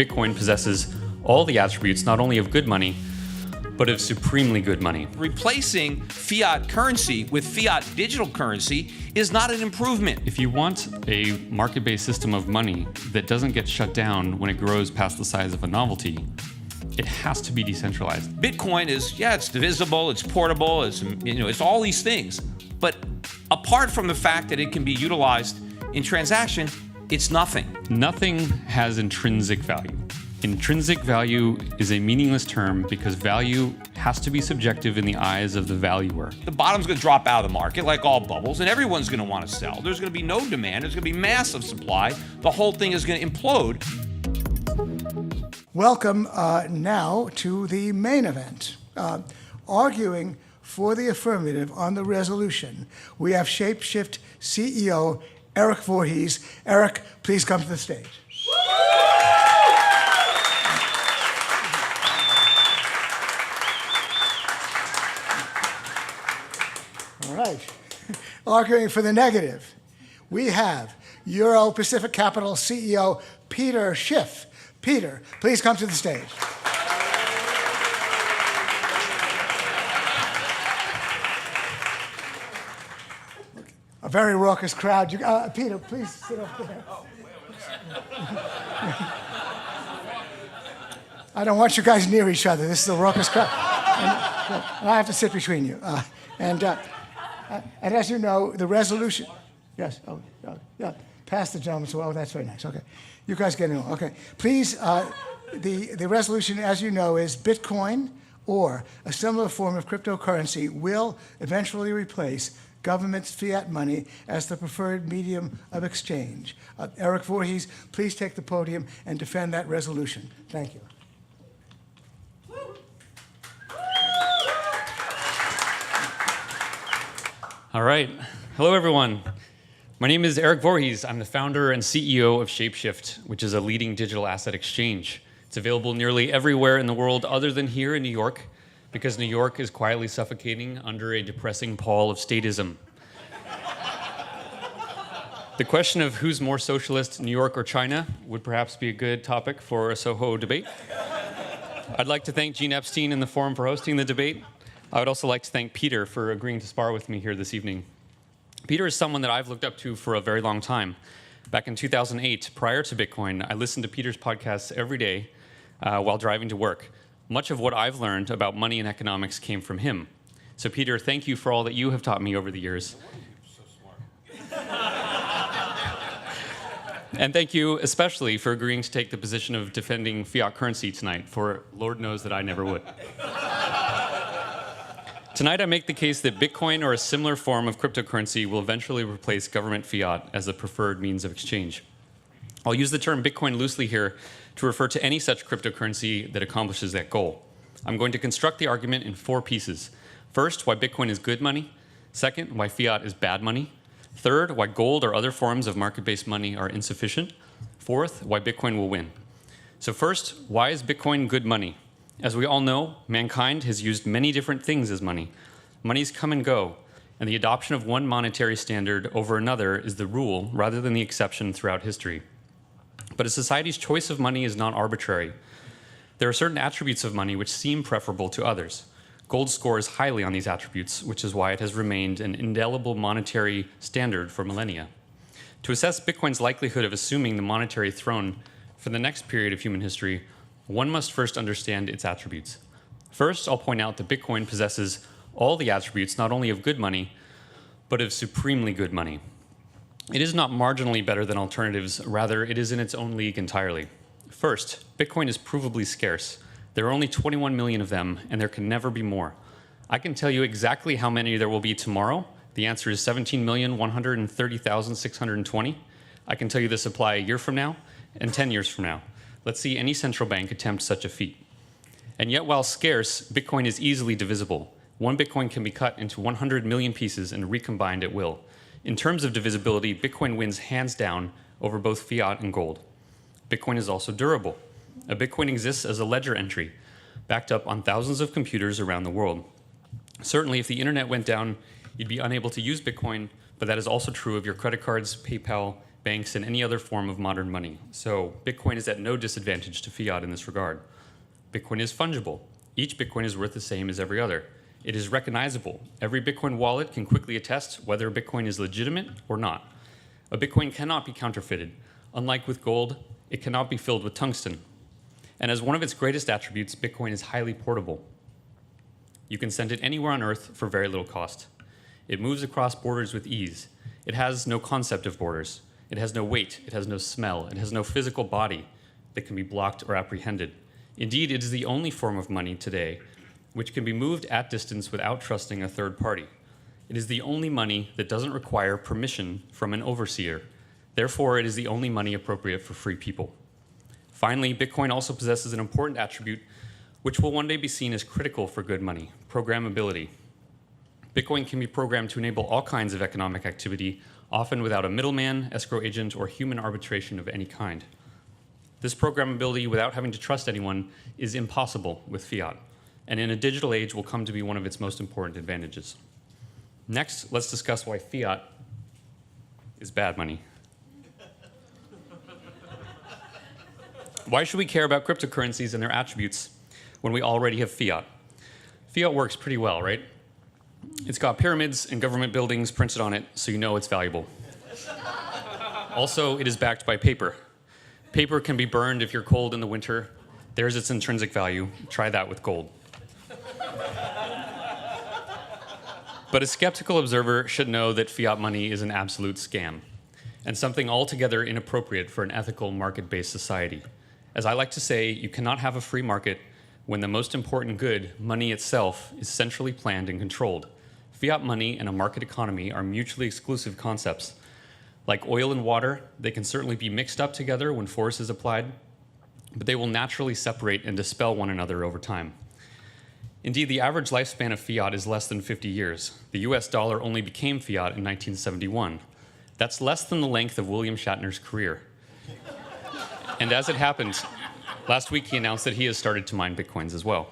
Bitcoin possesses all the attributes not only of good money, but of supremely good money. Replacing fiat currency with fiat digital currency is not an improvement. If you want a market-based system of money that doesn't get shut down when it grows past the size of a novelty, it has to be decentralized. Bitcoin is, it's divisible, it's portable, it's all these things. But apart from the fact that it can be utilized in transaction, it's nothing. Nothing has intrinsic value. Intrinsic value is a meaningless term because value has to be subjective in the eyes of the valuer. The bottom's going to drop out of the market like all bubbles, and everyone's going to want to sell. There's going to be no demand. There's going to be massive supply. The whole thing is going to implode. Welcome now to the main event. Arguing for the affirmative on the resolution, we have Shift CEO Erik Voorhees. Erik, please come to the stage. All right. Arguing for the negative, we have Euro Pacific Capital CEO Peter Schiff. Peter, please come to the stage. A very raucous crowd. Peter, please sit up there. I don't want you guys near each other. This is a raucous crowd. And I have to sit between you. And as you know, the resolution... Yes, yeah. Pass the gentleman. Oh, that's very nice. Okay. You guys get it on. Okay. Please, the resolution, as you know, is Bitcoin or a similar form of cryptocurrency will eventually replace government's fiat money as the preferred medium of exchange. Erik Voorhees, please take the podium and defend that resolution. Thank you. All right. Hello, everyone. My name is Erik Voorhees. I'm the founder and CEO of Schiff, which is a leading digital asset exchange. It's available nearly everywhere in the world other than here in New York, because New York is quietly suffocating under a depressing pall of statism. The question of who's more socialist, New York or China, would perhaps be a good topic for a Soho debate. I'd like to thank Gene Epstein and the Forum for hosting the debate. I would also like to thank Peter for agreeing to spar with me here this evening. Peter is someone that I've looked up to for a very long time. Back in 2008, prior to Bitcoin, I listened to Peter's podcasts every day while driving to work. Much of what I've learned about money and economics came from him. So Peter, thank you for all that you have taught me over the years. You're so smart. And thank you especially for agreeing to take the position of defending fiat currency tonight, for Lord knows that I never would. Tonight, I make the case that Bitcoin or a similar form of cryptocurrency will eventually replace government fiat as the preferred means of exchange. I'll use the term Bitcoin loosely here to refer to any such cryptocurrency that accomplishes that goal. I'm going to construct the argument in 4 pieces. First, why Bitcoin is good money. Second, why fiat is bad money. Third, why gold or other forms of market-based money are insufficient. Fourth, why Bitcoin will win. So first, why is Bitcoin good money? As we all know, mankind has used many different things as money. Monies come and go, and the adoption of one monetary standard over another is the rule rather than the exception throughout history. But a society's choice of money is not arbitrary. There are certain attributes of money which seem preferable to others. Gold scores highly on these attributes, which is why it has remained an indelible monetary standard for millennia. To assess Bitcoin's likelihood of assuming the monetary throne for the next period of human history, one must first understand its attributes. First, I'll point out that Bitcoin possesses all the attributes not only of good money, but of supremely good money. It is not marginally better than alternatives, rather it is in its own league entirely. First, Bitcoin is provably scarce. There are only 21 million of them, and there can never be more. I can tell you exactly how many there will be tomorrow. The answer is 17,130,620. I can tell you the supply a year from now and 10 years from now. Let's see any central bank attempt such a feat. And yet, while scarce, Bitcoin is easily divisible. One Bitcoin can be cut into 100 million pieces and recombined at will. In terms of divisibility, Bitcoin wins hands down over both fiat and gold. Bitcoin is also durable. A Bitcoin exists as a ledger entry, backed up on thousands of computers around the world. Certainly, if the internet went down, you'd be unable to use Bitcoin, but that is also true of your credit cards, PayPal, banks, and any other form of modern money. So Bitcoin is at no disadvantage to fiat in this regard. Bitcoin is fungible. Each Bitcoin is worth the same as every other. It is recognizable. Every Bitcoin wallet can quickly attest whether a Bitcoin is legitimate or not. A Bitcoin cannot be counterfeited. Unlike with gold, it cannot be filled with tungsten. And as one of its greatest attributes, Bitcoin is highly portable. You can send it anywhere on Earth for very little cost. It moves across borders with ease. It has no concept of borders. It has no weight. It has no smell. It has no physical body that can be blocked or apprehended. Indeed, it is the only form of money today which can be moved at distance without trusting a third party. It is the only money that doesn't require permission from an overseer. Therefore, it is the only money appropriate for free people. Finally, Bitcoin also possesses an important attribute which will one day be seen as critical for good money: programmability. Bitcoin can be programmed to enable all kinds of economic activity, often without a middleman, escrow agent, or human arbitration of any kind. This programmability without having to trust anyone is impossible with fiat, and in a digital age will come to be one of its most important advantages. Next, let's discuss why fiat is bad money. Why should we care about cryptocurrencies and their attributes when we already have fiat? Fiat works pretty well, right? It's got pyramids and government buildings printed on it, so you know it's valuable. Also, it is backed by paper. Paper can be burned if you're cold in the winter. There's its intrinsic value. Try that with gold. But a skeptical observer should know that fiat money is an absolute scam and something altogether inappropriate for an ethical market-based society. As I like to say, you cannot have a free market when the most important good, money itself, is centrally planned and controlled. Fiat money and a market economy are mutually exclusive concepts. Like oil and water, they can certainly be mixed up together when force is applied, but they will naturally separate and dispel one another over time. Indeed, the average lifespan of fiat is less than 50 years. The US dollar only became fiat in 1971. That's less than the length of William Shatner's career. And as it happened, last week he announced that he has started to mine Bitcoins as well.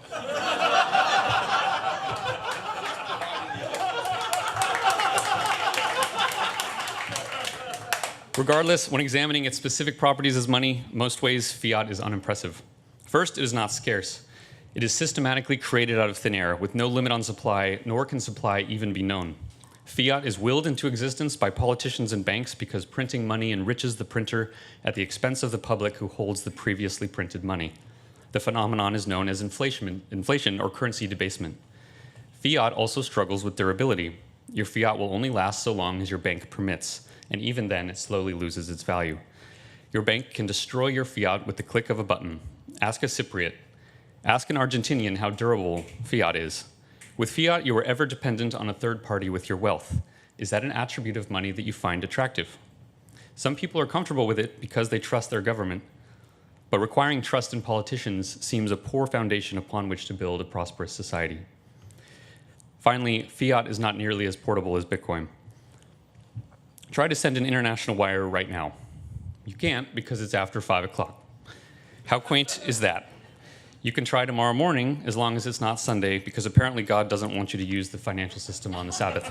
Regardless, when examining its specific properties as money, most ways fiat is unimpressive. First, it is not scarce. It is systematically created out of thin air with no limit on supply, nor can supply even be known. Fiat is willed into existence by politicians and banks because printing money enriches the printer at the expense of the public who holds the previously printed money. The phenomenon is known as inflation or currency debasement. Fiat also struggles with durability. Your fiat will only last so long as your bank permits, and even then it slowly loses its value. Your bank can destroy your fiat with the click of a button. Ask a Cypriot. Ask an Argentinian how durable fiat is. With fiat, you are ever dependent on a third party with your wealth. Is that an attribute of money that you find attractive? Some people are comfortable with it because they trust their government, but requiring trust in politicians seems a poor foundation upon which to build a prosperous society. Finally, fiat is not nearly as portable as Bitcoin. Try to send an international wire right now. You can't because it's after 5 o'clock. How quaint is that? You can try tomorrow morning as long as it's not Sunday, because apparently God doesn't want you to use the financial system on the Sabbath.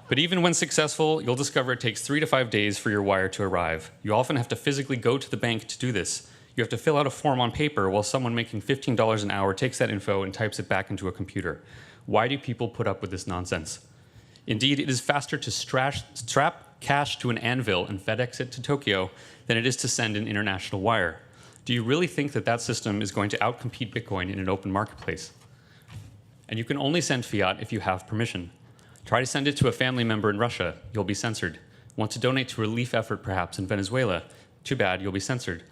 But even when successful, you'll discover it takes 3 to 5 days for your wire to arrive. You often have to physically go to the bank to do this. You have to fill out a form on paper while someone making $15 an hour takes that info and types it back into a computer. Why do people put up with this nonsense? Indeed, it is faster to strap cash to an anvil and FedEx it to Tokyo than it is to send an international wire. Do you really think that that system is going to outcompete Bitcoin in an open marketplace? And you can only send fiat if you have permission. Try to send it to a family member in Russia. You'll be censored. Want to donate to a relief effort, perhaps, in Venezuela? Too bad, you'll be censored.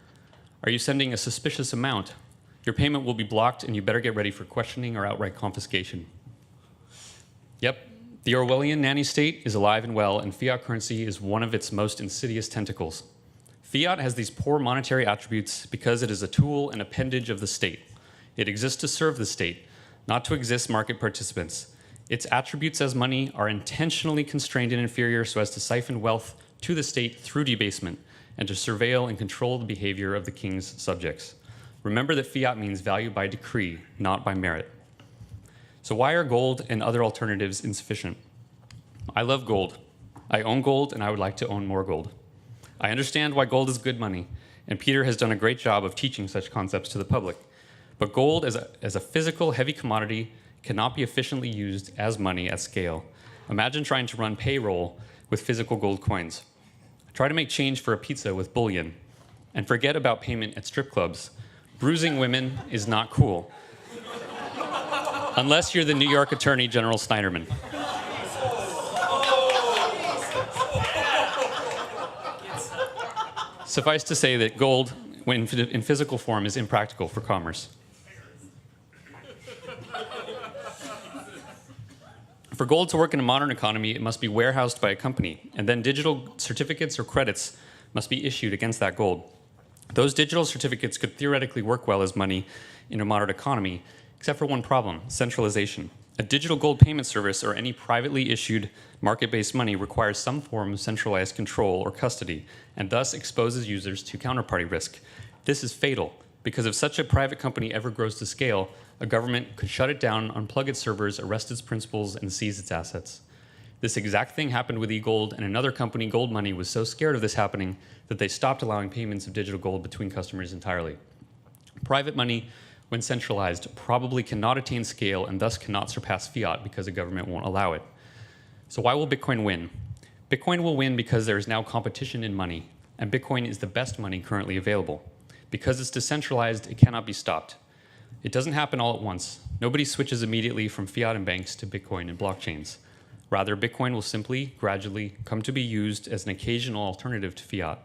Are you sending a suspicious amount? Your payment will be blocked, and you better get ready for questioning or outright confiscation. Yep, the Orwellian nanny state is alive and well, and fiat currency is one of its most insidious tentacles. Fiat has these poor monetary attributes because it is a tool and appendage of the state. It exists to serve the state, not to exist market participants. Its attributes as money are intentionally constrained and inferior so as to siphon wealth to the state through debasement and to surveil and control the behavior of the king's subjects. Remember that fiat means value by decree, not by merit. So why are gold and other alternatives insufficient? I love gold. I own gold, and I would like to own more gold. I understand why gold is good money, and Peter has done a great job of teaching such concepts to the public. But gold as a physical, heavy commodity cannot be efficiently used as money at scale. Imagine trying to run payroll with physical gold coins. Try to make change for a pizza with bullion. And forget about payment at strip clubs. Bruising women is not cool. Unless you're the New York Attorney General Snyderman. Suffice to say that gold, when in physical form, is impractical for commerce. For gold to work in a modern economy, it must be warehoused by a company, and then digital certificates or credits must be issued against that gold. Those digital certificates could theoretically work well as money in a modern economy, except for one problem: centralization. A digital gold payment service or any privately issued market-based money requires some form of centralized control or custody, and thus exposes users to counterparty risk. This is fatal, because if such a private company ever grows to scale, a government could shut it down, unplug its servers, arrest its principals, and seize its assets. This exact thing happened with eGold, and another company, Gold Money, was so scared of this happening that they stopped allowing payments of digital gold between customers entirely. Private money, when centralized, probably cannot attain scale and thus cannot surpass fiat because a government won't allow it. So why will Bitcoin win? Bitcoin will win because there is now competition in money, and Bitcoin is the best money currently available. Because it's decentralized, it cannot be stopped. It doesn't happen all at once. Nobody switches immediately from fiat and banks to Bitcoin and blockchains. Rather, Bitcoin will simply, gradually, come to be used as an occasional alternative to fiat.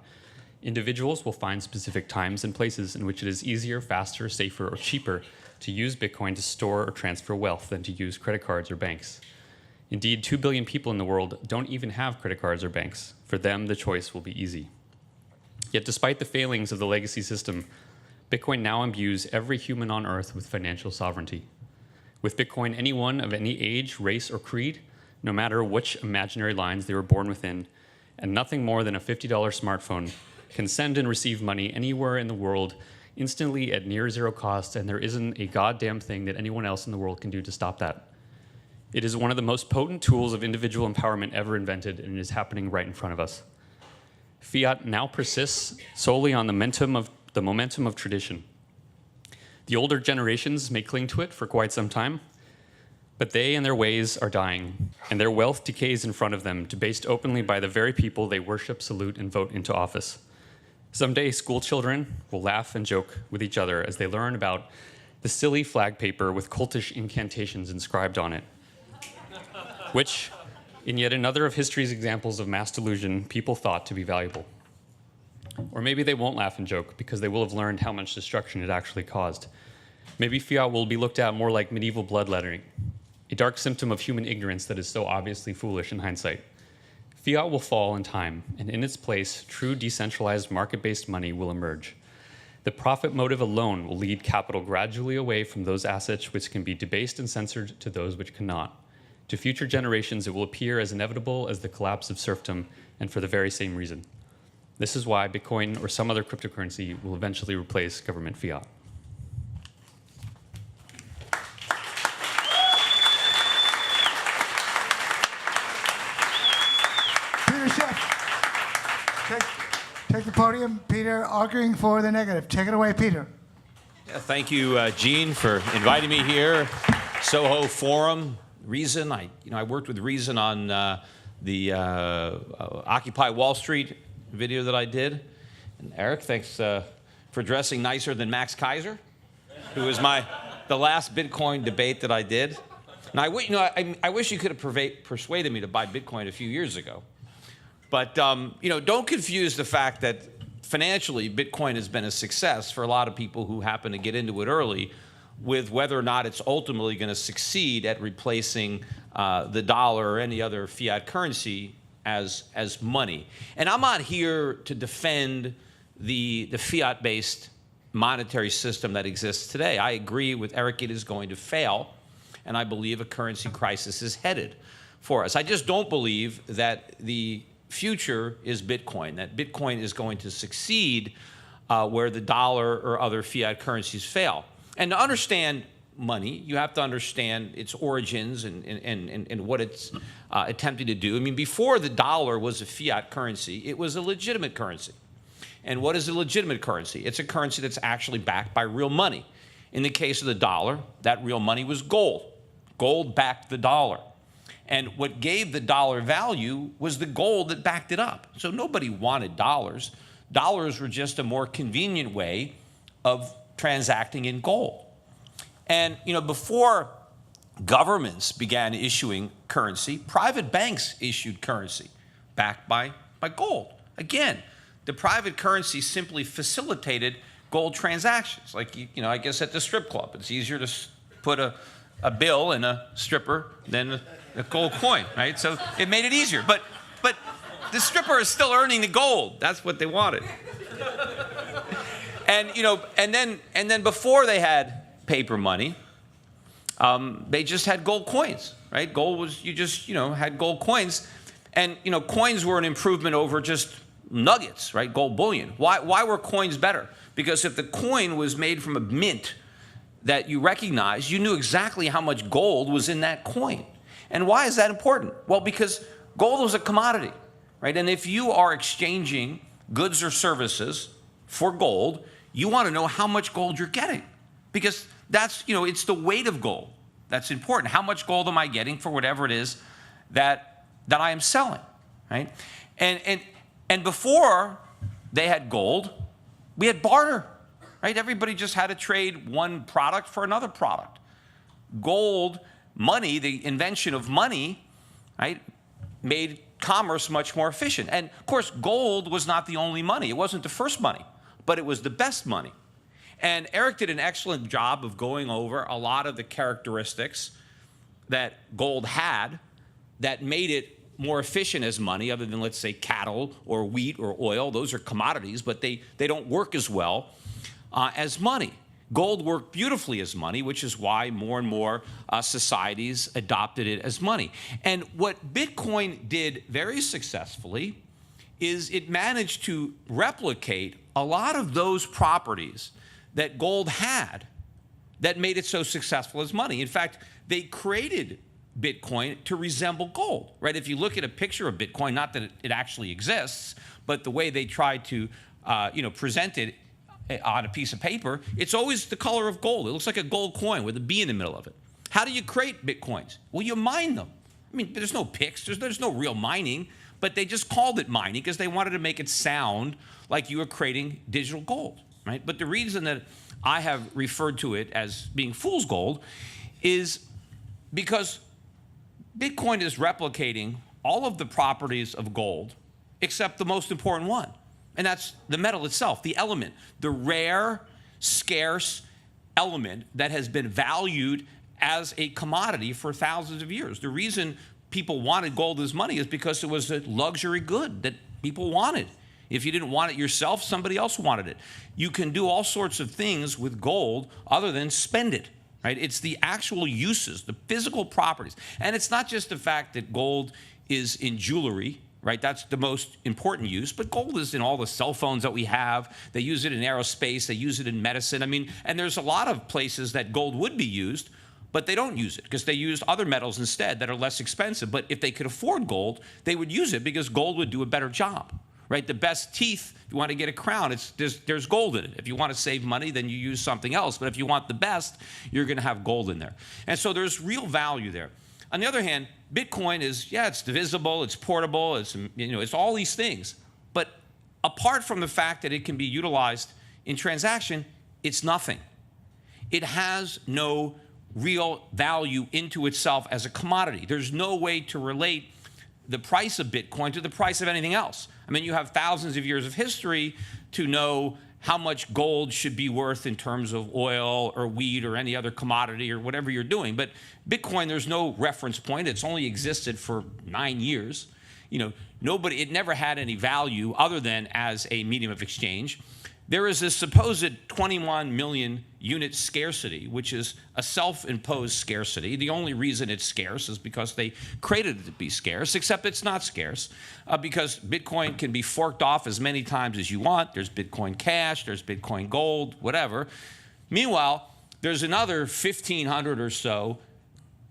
Individuals will find specific times and places in which it is easier, faster, safer, or cheaper to use Bitcoin to store or transfer wealth than to use credit cards or banks. Indeed, 2 billion people in the world don't even have credit cards or banks. For them, the choice will be easy. Yet despite the failings of the legacy system, Bitcoin now imbues every human on Earth with financial sovereignty. With Bitcoin, anyone of any age, race, or creed, no matter which imaginary lines they were born within, and nothing more than a $50 smartphone, can send and receive money anywhere in the world instantly at near zero cost, and there isn't a goddamn thing that anyone else in the world can do to stop that. It is one of the most potent tools of individual empowerment ever invented, and it is happening right in front of us. Fiat now persists solely on the momentum of tradition. The older generations may cling to it for quite some time, but they and their ways are dying, and their wealth decays in front of them, debased openly by the very people they worship, salute, and vote into office. Someday, school children will laugh and joke with each other as they learn about the silly flag paper with cultish incantations inscribed on it, which, in yet another of history's examples of mass delusion, people thought to be valuable. Or maybe they won't laugh and joke because they will have learned how much destruction it actually caused. Maybe fiat will be looked at more like medieval bloodletting, a dark symptom of human ignorance that is so obviously foolish in hindsight. Fiat will fall in time, and in its place, true decentralized market-based money will emerge. The profit motive alone will lead capital gradually away from those assets which can be debased and censored to those which cannot. To future generations, it will appear as inevitable as the collapse of serfdom, and for the very same reason. This is why Bitcoin or some other cryptocurrency will eventually replace government fiat. Peter Schiff, take the podium. Peter, arguing for the negative. Take it away, Peter. Yeah, thank you, Gene, for inviting me here. Soho Forum, Reason. I worked with Reason on the Occupy Wall Street video that I did. And Erik, thanks for dressing nicer than Max Kaiser, who was the last Bitcoin debate that I did. And I wish you could have persuaded me to buy Bitcoin a few years ago. But don't confuse the fact that financially Bitcoin has been a success for a lot of people who happen to get into it early with whether or not it's ultimately going to succeed at replacing the dollar or any other fiat currency as money. And I'm not here to defend the fiat-based monetary system that exists today. I agree with Erik, it is going to fail, and I believe a currency crisis is headed for us. I just don't believe that the future is Bitcoin, that Bitcoin is going to succeed where the dollar or other fiat currencies fail. And to understand money, you have to understand its origins and what it's attempting to do. I mean, before the dollar was a fiat currency, it was a legitimate currency. And what is a legitimate currency? It's a currency that's actually backed by real money. In the case of the dollar, that real money was gold. Gold backed the dollar. And what gave the dollar value was the gold that backed it up. So nobody wanted dollars. Dollars were just a more convenient way of transacting in gold. And before governments began issuing currency, private banks issued currency backed by gold. Again, the private currency simply facilitated gold transactions. Like, I guess at the strip club, it's easier to put a bill in a stripper than a gold coin, right? So it made it easier. But the stripper is still earning the gold. That's what they wanted. And and then before they had paper money, they just had gold coins, right? Gold was, you just had gold coins, and coins were an improvement over just nuggets, right? Gold bullion. Why were coins better? Because if the coin was made from a mint that you recognized, you knew exactly how much gold was in that coin. And why is that important? Well, because gold was a commodity, right? And if you are exchanging goods or services for gold, you want to know how much gold you're getting, because that's, it's the weight of gold that's important. How much gold am I getting for whatever it is that I am selling, right? And before they had gold, we had barter, right? Everybody just had to trade one product for another product. Gold, money, the invention of money, right, made commerce much more efficient. And of course, gold was not the only money. It wasn't the first money, but it was the best money. And Erik did an excellent job of going over a lot of the characteristics that gold had that made it more efficient as money, other than, let's say, cattle or wheat or oil. Those are commodities, but they don't work as well as money. Gold worked beautifully as money, which is why more and more societies adopted it as money. And what Bitcoin did very successfully is it managed to replicate a lot of those properties that gold had that made it so successful as money. In fact, they created Bitcoin to resemble gold, right? If you look at a picture of Bitcoin, not that it actually exists, but the way they try to present it on a piece of paper, it's always the color of gold. It looks like a gold coin with a B in the middle of it. How do you create Bitcoins? Well, you mine them. I mean, there's no picks, there's no real mining, but they just called it mining because they wanted to make it sound like you were creating digital gold, right? But the reason that I have referred to it as being fool's gold is because Bitcoin is replicating all of the properties of gold except the most important one, and that's the metal itself, the element, the rare, scarce element that has been valued as a commodity for thousands of years. The reason people wanted gold as money is because it was a luxury good that people wanted. If you didn't want it yourself, somebody else wanted it. You can do all sorts of things with gold other than spend it, right? It's the actual uses, the physical properties. And it's not just the fact that gold is in jewelry, right? That's the most important use, but gold is in all the cell phones that we have. They use it in aerospace, they use it in medicine. I mean, and there's a lot of places that gold would be used, but they don't use it because they used other metals instead that are less expensive. But if they could afford gold, they would use it because gold would do a better job, right? The best teeth, if you want to get a crown, there's gold in it. If you want to save money, then you use something else. But if you want the best, you're going to have gold in there. And so there's real value there. On the other hand, Bitcoin is, yeah, it's divisible, it's portable, it's all these things. But apart from the fact that it can be utilized in transaction, it's nothing. It has no real value into itself as a commodity. There's no way to relate the price of Bitcoin to the price of anything else. I mean, you have thousands of years of history to know how much gold should be worth in terms of oil or wheat or any other commodity or whatever you're doing. But Bitcoin, there's no reference point. It's only existed for 9 years. It never had any value other than as a medium of exchange. There is this supposed 21 million unit scarcity, which is a self-imposed scarcity. The only reason it's scarce is because they created it to be scarce, except it's not scarce because Bitcoin can be forked off as many times as you want. There's Bitcoin Cash, there's Bitcoin Gold, whatever. Meanwhile, there's another 1,500 or so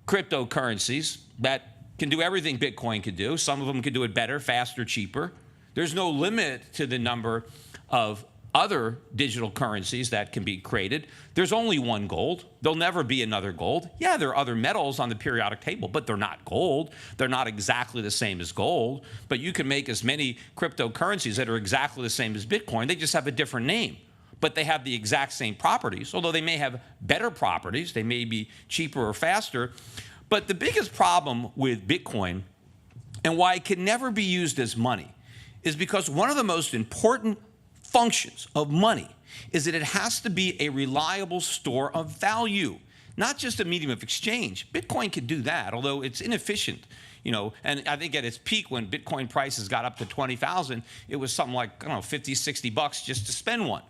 cryptocurrencies that can do everything Bitcoin could do. Some of them can do it better, faster, cheaper. There's no limit to the number of other digital currencies that can be created. There's only one gold. There'll never be another gold. Yeah, there are other metals on the periodic table, but they're not gold. They're not exactly the same as gold. But you can make as many cryptocurrencies that are exactly the same as Bitcoin. They just have a different name, but they have the exact same properties, although they may have better properties. They may be cheaper or faster. But the biggest problem with Bitcoin and why it can never be used as money is because one of the most important functions of money is that it has to be a reliable store of value, not just a medium of exchange. Bitcoin could do that, although it's inefficient. And I think at its peak when Bitcoin prices got up to 20,000, it was something like, I don't know, 50, 60 bucks just to spend one.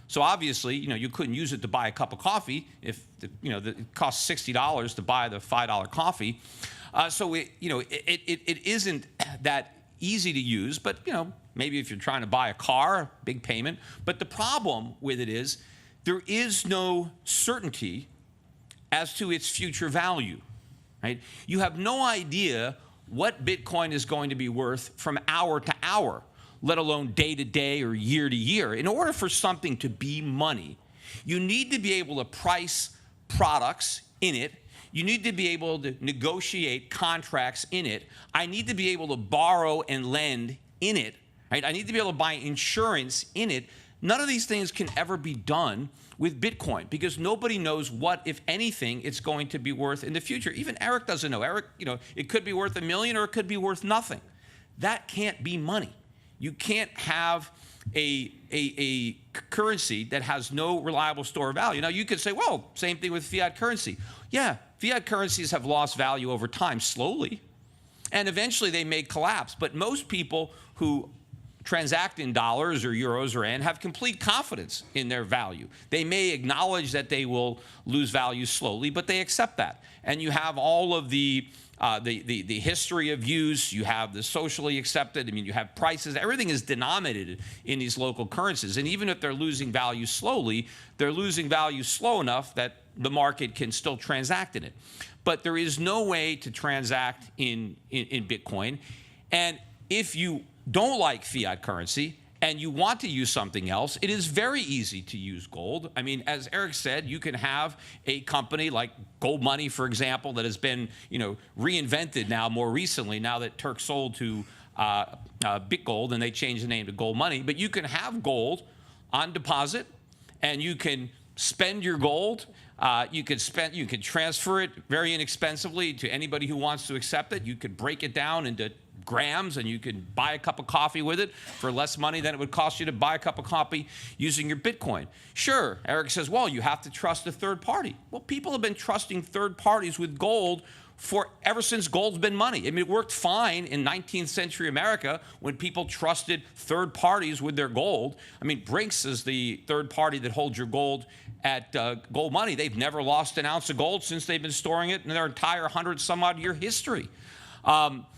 So obviously, you couldn't use it to buy a cup of coffee if, it costs $60 to buy the $5 coffee. So it isn't that easy to use, but, maybe if you're trying to buy a car, big payment. But the problem with it is there is no certainty as to its future value, right? You have no idea what Bitcoin is going to be worth from hour to hour, let alone day to day or year to year. In order for something to be money, you need to be able to price products in it. You need to be able to negotiate contracts in it. I need to be able to borrow and lend in it. Right? I need to be able to buy insurance in it. None of these things can ever be done with Bitcoin because nobody knows what, if anything, it's going to be worth in the future. Even Erik doesn't know. Erik, it could be worth $1 million or it could be worth nothing. That can't be money. You can't have a currency that has no reliable store of value. Now, you could say, well, same thing with fiat currency. Yeah, fiat currencies have lost value over time, slowly, and eventually they may collapse. But most people who transact in dollars or euros or yen have complete confidence in their value. They may acknowledge that they will lose value slowly, but they accept that. And you have all of the history of use, you have the socially accepted, you have prices, everything is denominated in these local currencies. And even if they're losing value slowly, they're losing value slow enough that the market can still transact in it. But there is no way to transact in Bitcoin. And if you don't like fiat currency and you want to use something else, it is very easy to use gold. As Erik said, you can have a company like Gold Money, for example, that has been, reinvented now more recently, now that Turk sold to BitGold and they changed the name to Gold Money. But you can have gold on deposit and you can spend your gold. You could transfer it very inexpensively to anybody who wants to accept it. You could break it down into grams and you can buy a cup of coffee with it for less money than it would cost you to buy a cup of coffee using your Bitcoin. Sure, Erik says, well, you have to trust a third party. Well, people have been trusting third parties with gold ever since gold's been money. It worked fine in 19th century America when people trusted third parties with their gold. Brinks is the third party that holds your gold at Gold Money. They've never lost an ounce of gold since they've been storing it in their entire 100-some-odd-year history.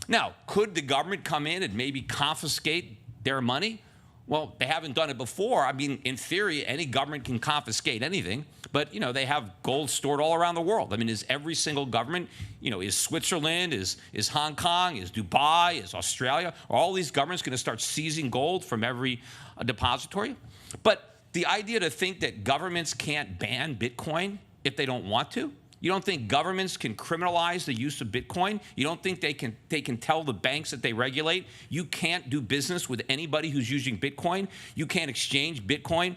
Now, could the government come in and maybe confiscate their money? Well, they haven't done it before. In theory, any government can confiscate anything, but, they have gold stored all around the world. Is every single government, is Switzerland, is Hong Kong, is Dubai, is Australia, are all these governments going to start seizing gold from every depository? But the idea to think that governments can't ban Bitcoin if they don't want to, you don't think governments can criminalize the use of Bitcoin? You don't think they can tell the banks that they regulate, you can't do business with anybody who's using Bitcoin? You can't exchange Bitcoin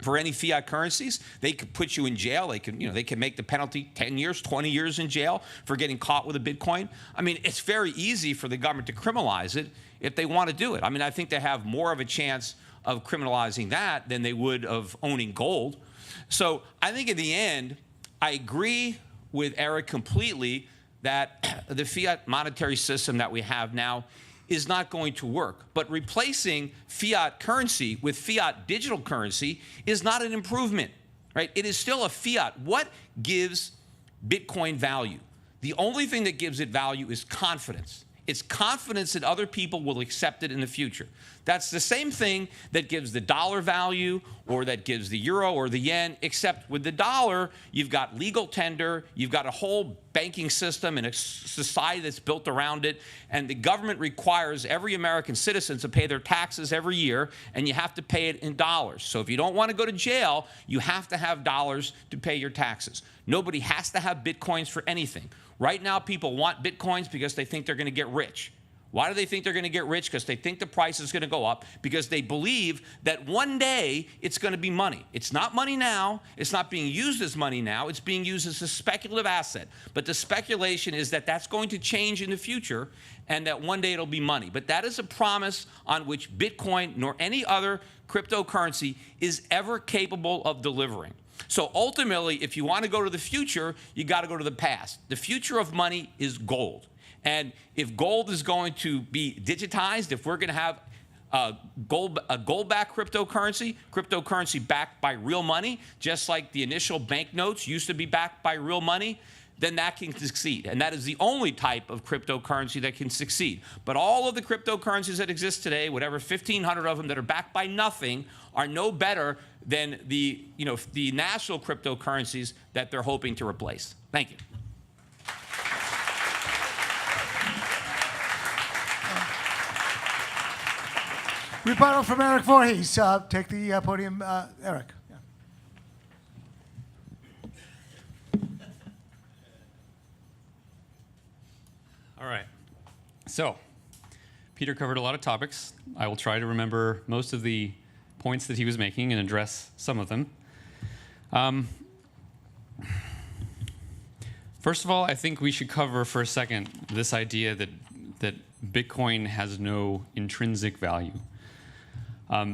for any fiat currencies? They could put you in jail. They can make the penalty 10 years, 20 years in jail for getting caught with a Bitcoin. It's very easy for the government to criminalize it if they want to do it. I think they have more of a chance of criminalizing that than they would of owning gold. So I think in the end, I agree with Erik completely that the fiat monetary system that we have now is not going to work. But replacing fiat currency with fiat digital currency is not an improvement, right? It is still a fiat. What gives Bitcoin value? The only thing that gives it value is confidence. It's confidence that other people will accept it in the future. That's the same thing that gives the dollar value or that gives the euro or the yen, except with the dollar, you've got legal tender, you've got a whole banking system and a society that's built around it, and the government requires every American citizen to pay their taxes every year, and you have to pay it in dollars. So if you don't want to go to jail, you have to have dollars to pay your taxes. Nobody has to have Bitcoins for anything. Right now, people want Bitcoins because they think they're going to get rich. Why do they think they're going to get rich? Because they think the price is going to go up, because they believe that one day it's going to be money. It's not money now. It's not being used as money now. It's being used as a speculative asset. But the speculation is that that's going to change in the future and that one day it'll be money. But that is a promise on which Bitcoin nor any other cryptocurrency is ever capable of delivering. So ultimately, if you want to go to the future, you got to go to the past. The future of money is gold. And if gold is going to be digitized, if we're going to have a gold-backed cryptocurrency backed by real money, just like the initial banknotes used to be backed by real money, then that can succeed. And that is the only type of cryptocurrency that can succeed. But all of the cryptocurrencies that exist today, whatever 1,500 of them that are backed by nothing, are no better than the national cryptocurrencies that they're hoping to replace. Thank you. Rebuttal from Erik Voorhees. Take the podium, Erik. Yeah. All right. So, Peter covered a lot of topics. I will try to remember most of the points that he was making and address some of them. First of all, I think we should cover for a second this idea that Bitcoin has no intrinsic value.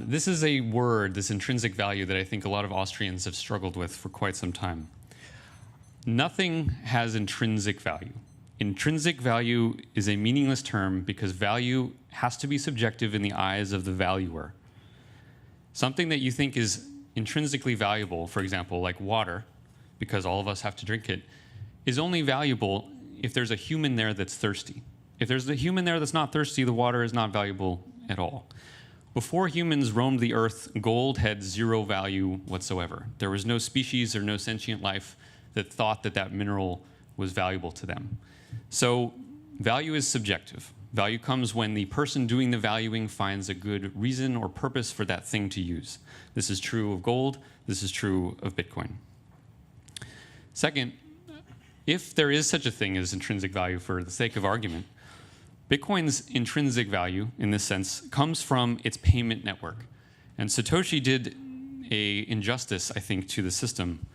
This is a word, this intrinsic value, that I think a lot of Austrians have struggled with for quite some time. Nothing has intrinsic value. Intrinsic value is a meaningless term because value has to be subjective in the eyes of the valuer. Something that you think is intrinsically valuable, for example, like water, because all of us have to drink it, is only valuable if there's a human there that's thirsty. If there's a human there that's not thirsty, the water is not valuable at all. Before humans roamed the earth, gold had zero value whatsoever. There was no species or no sentient life that thought that that mineral was valuable to them. So value is subjective. Value comes when the person doing the valuing finds a good reason or purpose for that thing to use. This is true of gold. This is true of Bitcoin. Second, if there is such a thing as intrinsic value for the sake of argument, Bitcoin's intrinsic value, in this sense, comes from its payment network. And Satoshi did an injustice, I think, to the system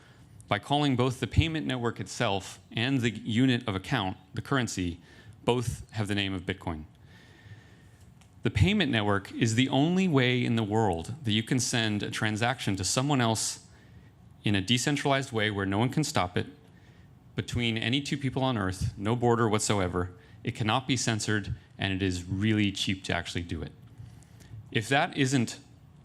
by calling both the payment network itself and the unit of account, the currency, both have the name of Bitcoin. The payment network is the only way in the world that you can send a transaction to someone else in a decentralized way where no one can stop it, between any two people on Earth, no border whatsoever. It cannot be censored, and it is really cheap to actually do it. If that isn't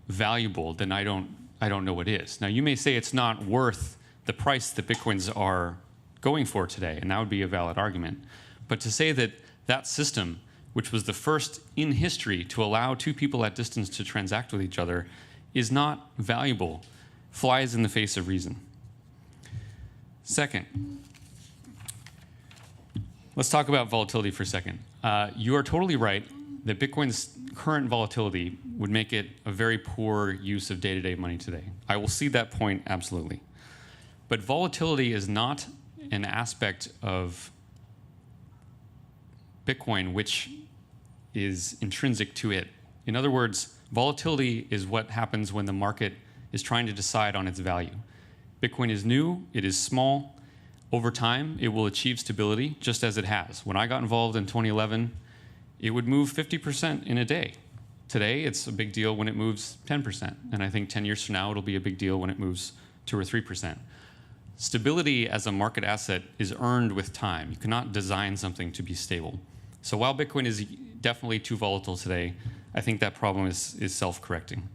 valuable, then I don't know what is. Now, you may say it's not worth the price that Bitcoins are going for today, and that would be a valid argument. But to say that that system, which was the first in history to allow two people at distance to transact with each other, is not valuable, flies in the face of reason. Second, let's talk about volatility for a second. You are totally right that Bitcoin's current volatility would make it a very poor use of day-to-day money today. I will see that point absolutely. But volatility is not an aspect of Bitcoin which is intrinsic to it. In other words, volatility is what happens when the market is trying to decide on its value. Bitcoin is new, it is small. Over time, it will achieve stability, just as it has. When I got involved in 2011, it would move 50% in a day. Today, it's a big deal when it moves 10%. And I think 10 years from now, it'll be a big deal when it moves 2 or 3%. Stability as a market asset is earned with time. You cannot design something to be stable. So while Bitcoin is definitely too volatile today, I think that problem is self-correcting.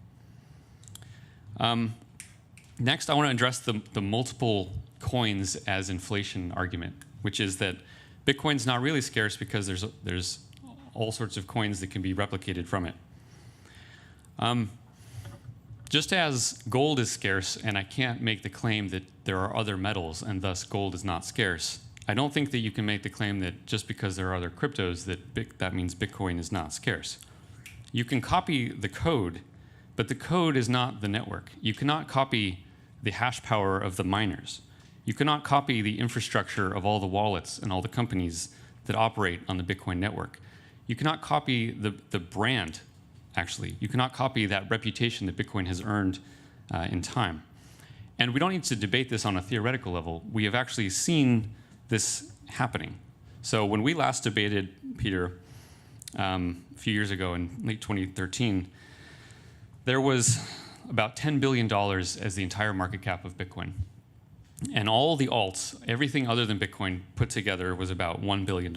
Next, I want to address the multiple coins as inflation argument, which is that Bitcoin's not really scarce because there's all sorts of coins that can be replicated from it. Just as gold is scarce, and I can't make the claim that there are other metals and thus gold is not scarce, I don't think that you can make the claim that just because there are other cryptos that means Bitcoin is not scarce. You can copy the code, but the code is not the network. You cannot copy the hash power of the miners. You cannot copy the infrastructure of all the wallets and all the companies that operate on the Bitcoin network. You cannot copy the brand, actually. You cannot copy that reputation that Bitcoin has earned in time. And we don't need to debate this on a theoretical level. We have actually seen this happening. So when we last debated, Peter, a few years ago in late 2013, there was about $10 billion as the entire market cap of Bitcoin. And all the alts, everything other than Bitcoin put together, was about $1 billion.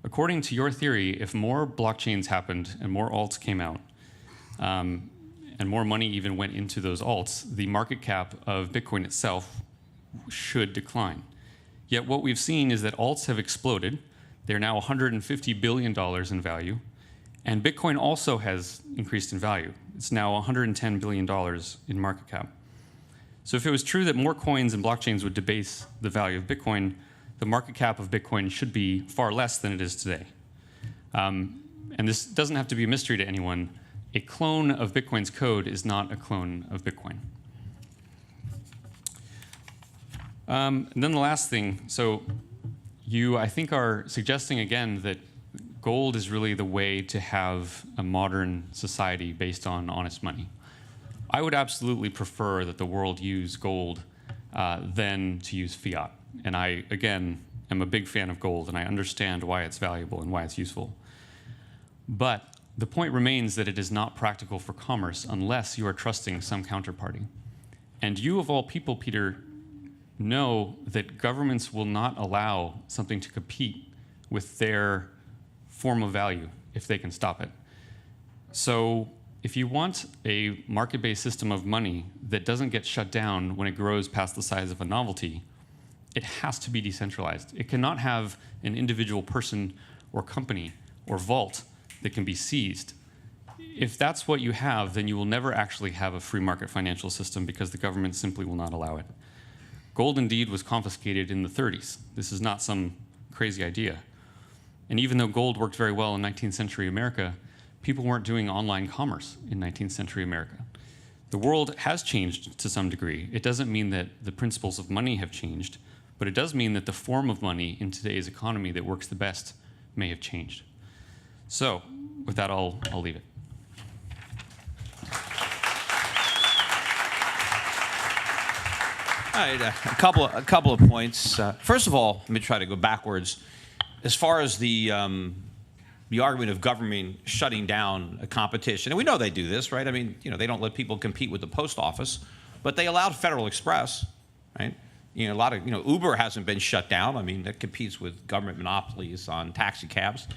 According to your theory, if more blockchains happened and more alts came out, and more money even went into those alts, the market cap of Bitcoin itself should decline. Yet what we've seen is that alts have exploded. They're now $150 billion in value. And Bitcoin also has increased in value. It's now $110 billion in market cap. So if it was true that more coins and blockchains would debase the value of Bitcoin, the market cap of Bitcoin should be far less than it is today. And this doesn't have to be a mystery to anyone. A clone of Bitcoin's code is not a clone of Bitcoin. And then the last thing, so you, I think, are suggesting again that gold is really the way to have a modern society based on honest money. I would absolutely prefer that the world use gold than to use fiat. And I, again, am a big fan of gold, and I understand why it's valuable and why it's useful. But the point remains that it is not practical for commerce unless you are trusting some counterparty. And you, of all people, Peter, know that governments will not allow something to compete with their form of value if they can stop it. So if you want a market-based system of money that doesn't get shut down when it grows past the size of a novelty, it has to be decentralized. It cannot have an individual person or company or vault that can be seized. If that's what you have, then you will never actually have a free market financial system because the government simply will not allow it. Gold indeed was confiscated in the 30s. This is not some crazy idea. And even though gold worked very well in 19th century America, people weren't doing online commerce in 19th century America. The world has changed to some degree. It doesn't mean that the principles of money have changed, but it does mean that the form of money in today's economy that works the best may have changed. So with that, I'll leave it. All right, a couple of points. First of all, let me try to go backwards. As far as the argument of government shutting down a competition, and we know they do this, right? I mean, you know, they don't let people compete with the post office, but they allowed Federal Express, right? You know, Uber hasn't been shut down. I mean, that competes with government monopolies on taxi cabs.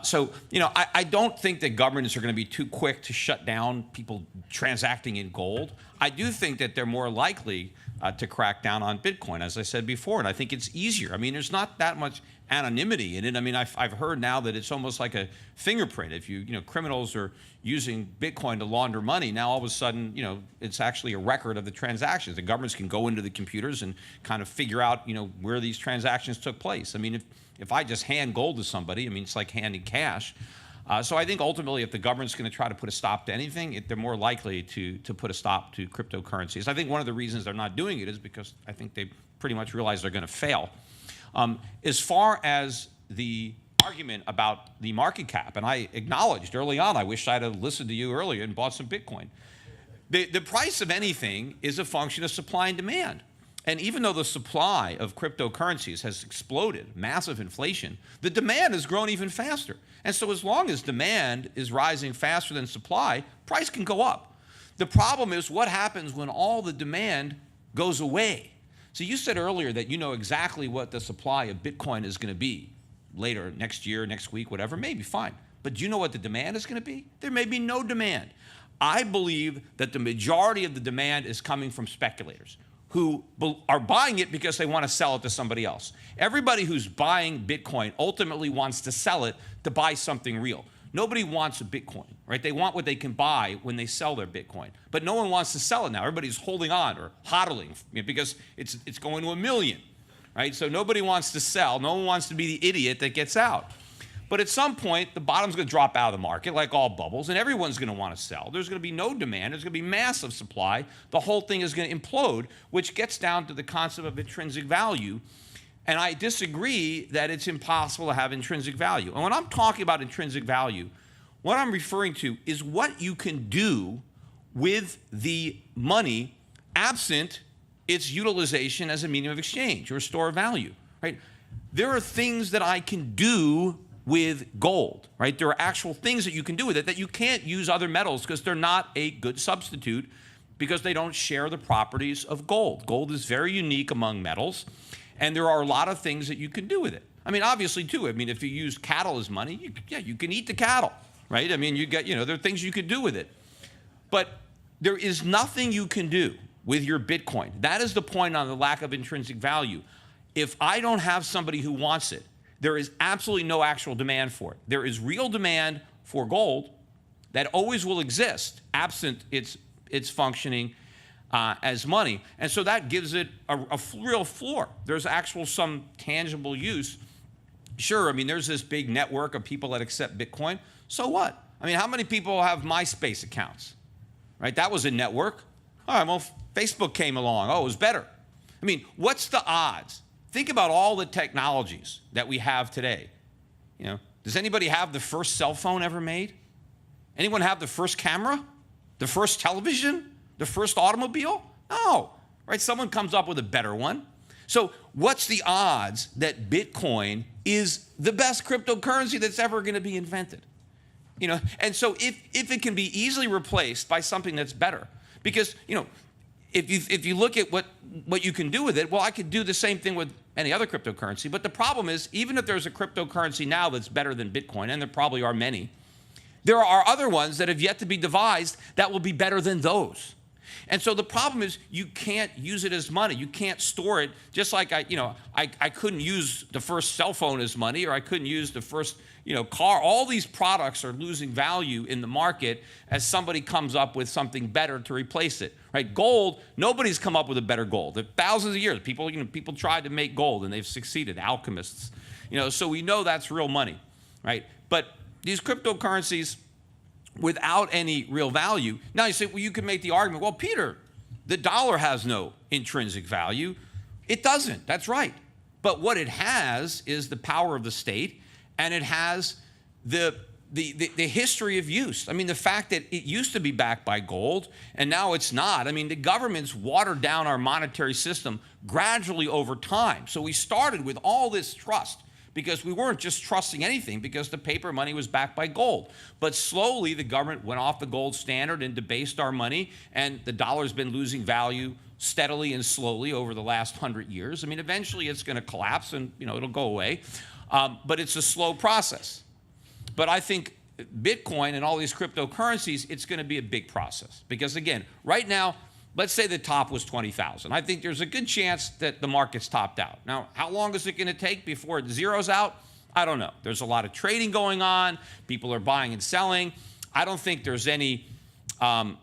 So, you know, I don't think that governments are going to be too quick to shut down people transacting in gold. I do think that they're more likely to crack down on Bitcoin, as I said before, and I think it's easier. I mean, there's not that much anonymity in it. I mean, I've heard now that it's almost like a fingerprint. If you know, criminals are using Bitcoin to launder money, now all of a sudden, you know, it's actually a record of the transactions. The governments can go into the computers and kind of figure out, you know, where these transactions took place. I mean, if I just hand gold to somebody, I mean, it's like handing cash. So I think ultimately, if the government's going to try to put a stop to anything, they're more likely to put a stop to cryptocurrencies. I think one of the reasons they're not doing it is because I think they pretty much realize they're going to fail. As far as the argument about the market cap, and I acknowledged early on, I wish I'd have listened to you earlier and bought some Bitcoin. The price of anything is a function of supply and demand. And even though the supply of cryptocurrencies has exploded, massive inflation, the demand has grown even faster. And so as long as demand is rising faster than supply, price can go up. The problem is what happens when all the demand goes away. So you said earlier that you know exactly what the supply of Bitcoin is going to be later, next year, next week, whatever, maybe fine. But do you know what the demand is going to be? There may be no demand. I believe that the majority of the demand is coming from speculators who are buying it because they want to sell it to somebody else. Everybody who's buying Bitcoin ultimately wants to sell it to buy something real. Nobody wants a Bitcoin, right? They want what they can buy when they sell their Bitcoin. But no one wants to sell it now. Everybody's holding on or hodling because it's going to 1 million, right? So nobody wants to sell. No one wants to be the idiot that gets out. But at some point, the bottom's going to drop out of the market like all bubbles, and everyone's going to want to sell. There's going to be no demand. There's going to be massive supply. The whole thing is going to implode, which gets down to the concept of intrinsic value. And I disagree that it's impossible to have intrinsic value. And when I'm talking about intrinsic value, what I'm referring to is what you can do with the money absent its utilization as a medium of exchange or store of value, right? There are things that I can do with gold, right? There are actual things that you can do with it that you can't use other metals because they're not a good substitute because they don't share the properties of gold. Gold is very unique among metals, and there are a lot of things that you can do with it. I mean, obviously, too, I mean, if you use cattle as money, you can eat the cattle, right? I mean, there are things you could do with it. But there is nothing you can do with your Bitcoin. That is the point on the lack of intrinsic value. If I don't have somebody who wants it, there is absolutely no actual demand for it. There is real demand for gold that always will exist, absent its functioning as money. And so that gives it a real floor. There's actual some tangible use. Sure, I mean, there's this big network of people that accept Bitcoin. So what? I mean, how many people have MySpace accounts? Right? That was a network. All right, well, Facebook came along. Oh, it was better. I mean, what's the odds? Think about all the technologies that we have today. Does anybody have the first cell phone ever made? Anyone have the first camera? The first television? The first automobile? No, right? Someone comes up with a better one. So what's the odds that Bitcoin is the best cryptocurrency that's ever going to be invented? And so if it can be easily replaced by something that's better, because, if you look at what you can do with it, well, I could do the same thing with any other cryptocurrency. But the problem is, even if there's a cryptocurrency now that's better than Bitcoin, and there probably are many, there are other ones that have yet to be devised that will be better than those. And so the problem is you can't use it as money. You can't store it, just like I couldn't use the first cell phone as money, or I couldn't use the first car. All these products are losing value in the market as somebody comes up with something better to replace it. Right? Gold, nobody's come up with a better gold. Thousands of years, people tried to make gold and they've succeeded. Alchemists, so we know that's real money, right? But these cryptocurrencies, without any real value. Now you say, well, you can make the argument, well, Peter, the dollar has no intrinsic value. It doesn't, that's right. But what it has is the power of the state, and it has the history of use. I mean, the fact that it used to be backed by gold, and now it's not. I mean, the government's watered down our monetary system gradually over time. So we started with all this trust, because we weren't just trusting anything because the paper money was backed by gold. But slowly, the government went off the gold standard and debased our money, and the dollar's been losing value steadily and slowly over the last 100 years. I mean, eventually it's going to collapse and, it'll go away. But it's a slow process. But I think Bitcoin and all these cryptocurrencies, it's going to be a big process. Because, again, right now, let's say the top was 20,000. I think there's a good chance that the market's topped out. Now, how long is it going to take before it zeroes out? I don't know. There's a lot of trading going on. People are buying and selling. I don't think there's any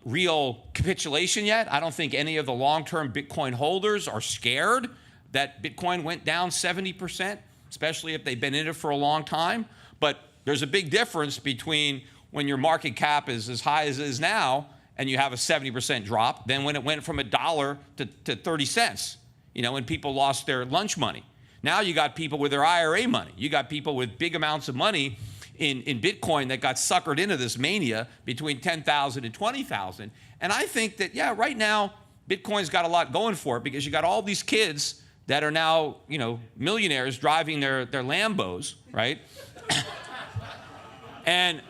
real capitulation yet. I don't think any of the long-term Bitcoin holders are scared that Bitcoin went down 70%, especially if they've been in it for a long time. But there's a big difference between when your market cap is as high as it is now and you have a 70% drop, then when it went from $1 to 30 cents, when people lost their lunch money. Now you got people with their IRA money. You got people with big amounts of money in Bitcoin that got suckered into this mania between 10,000 and 20,000. And I think that, right now, Bitcoin's got a lot going for it because you got all these kids that are now, millionaires driving their Lambos, right? And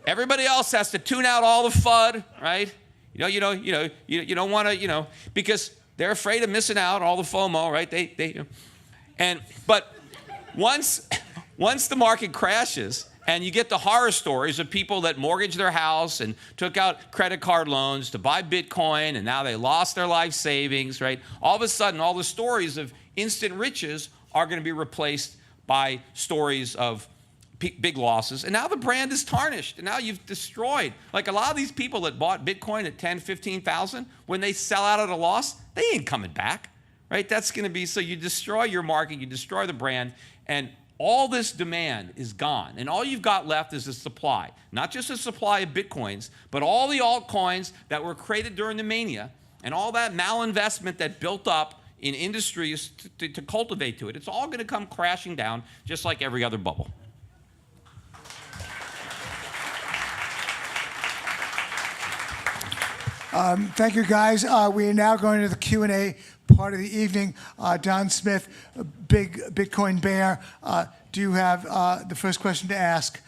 everybody else has to tune out all the FUD, right? You don't want to, because they're afraid of missing out, all the FOMO, right? But once the market crashes And you get the horror stories of people that mortgaged their house and took out credit card loans to buy Bitcoin, and now they lost their life savings, right? All of a sudden, all the stories of instant riches are going to be replaced by stories of big losses. And now the brand is tarnished, and now you've destroyed. Like a lot of these people that bought Bitcoin at 10, 15,000, when they sell out at a loss, they ain't coming back, right? That's going to be, so you destroy your market, you destroy the brand, and all this demand is gone, and all you've got left is a supply. Not just a supply of Bitcoins, but all the altcoins that were created during the mania, and all that malinvestment that built up in industries to cultivate to it. It's all going to come crashing down, just like every other bubble. Thank you, guys. We are now going to the Q&A part of the evening. Don Smith, a big Bitcoin bear. Do you have the first question to ask?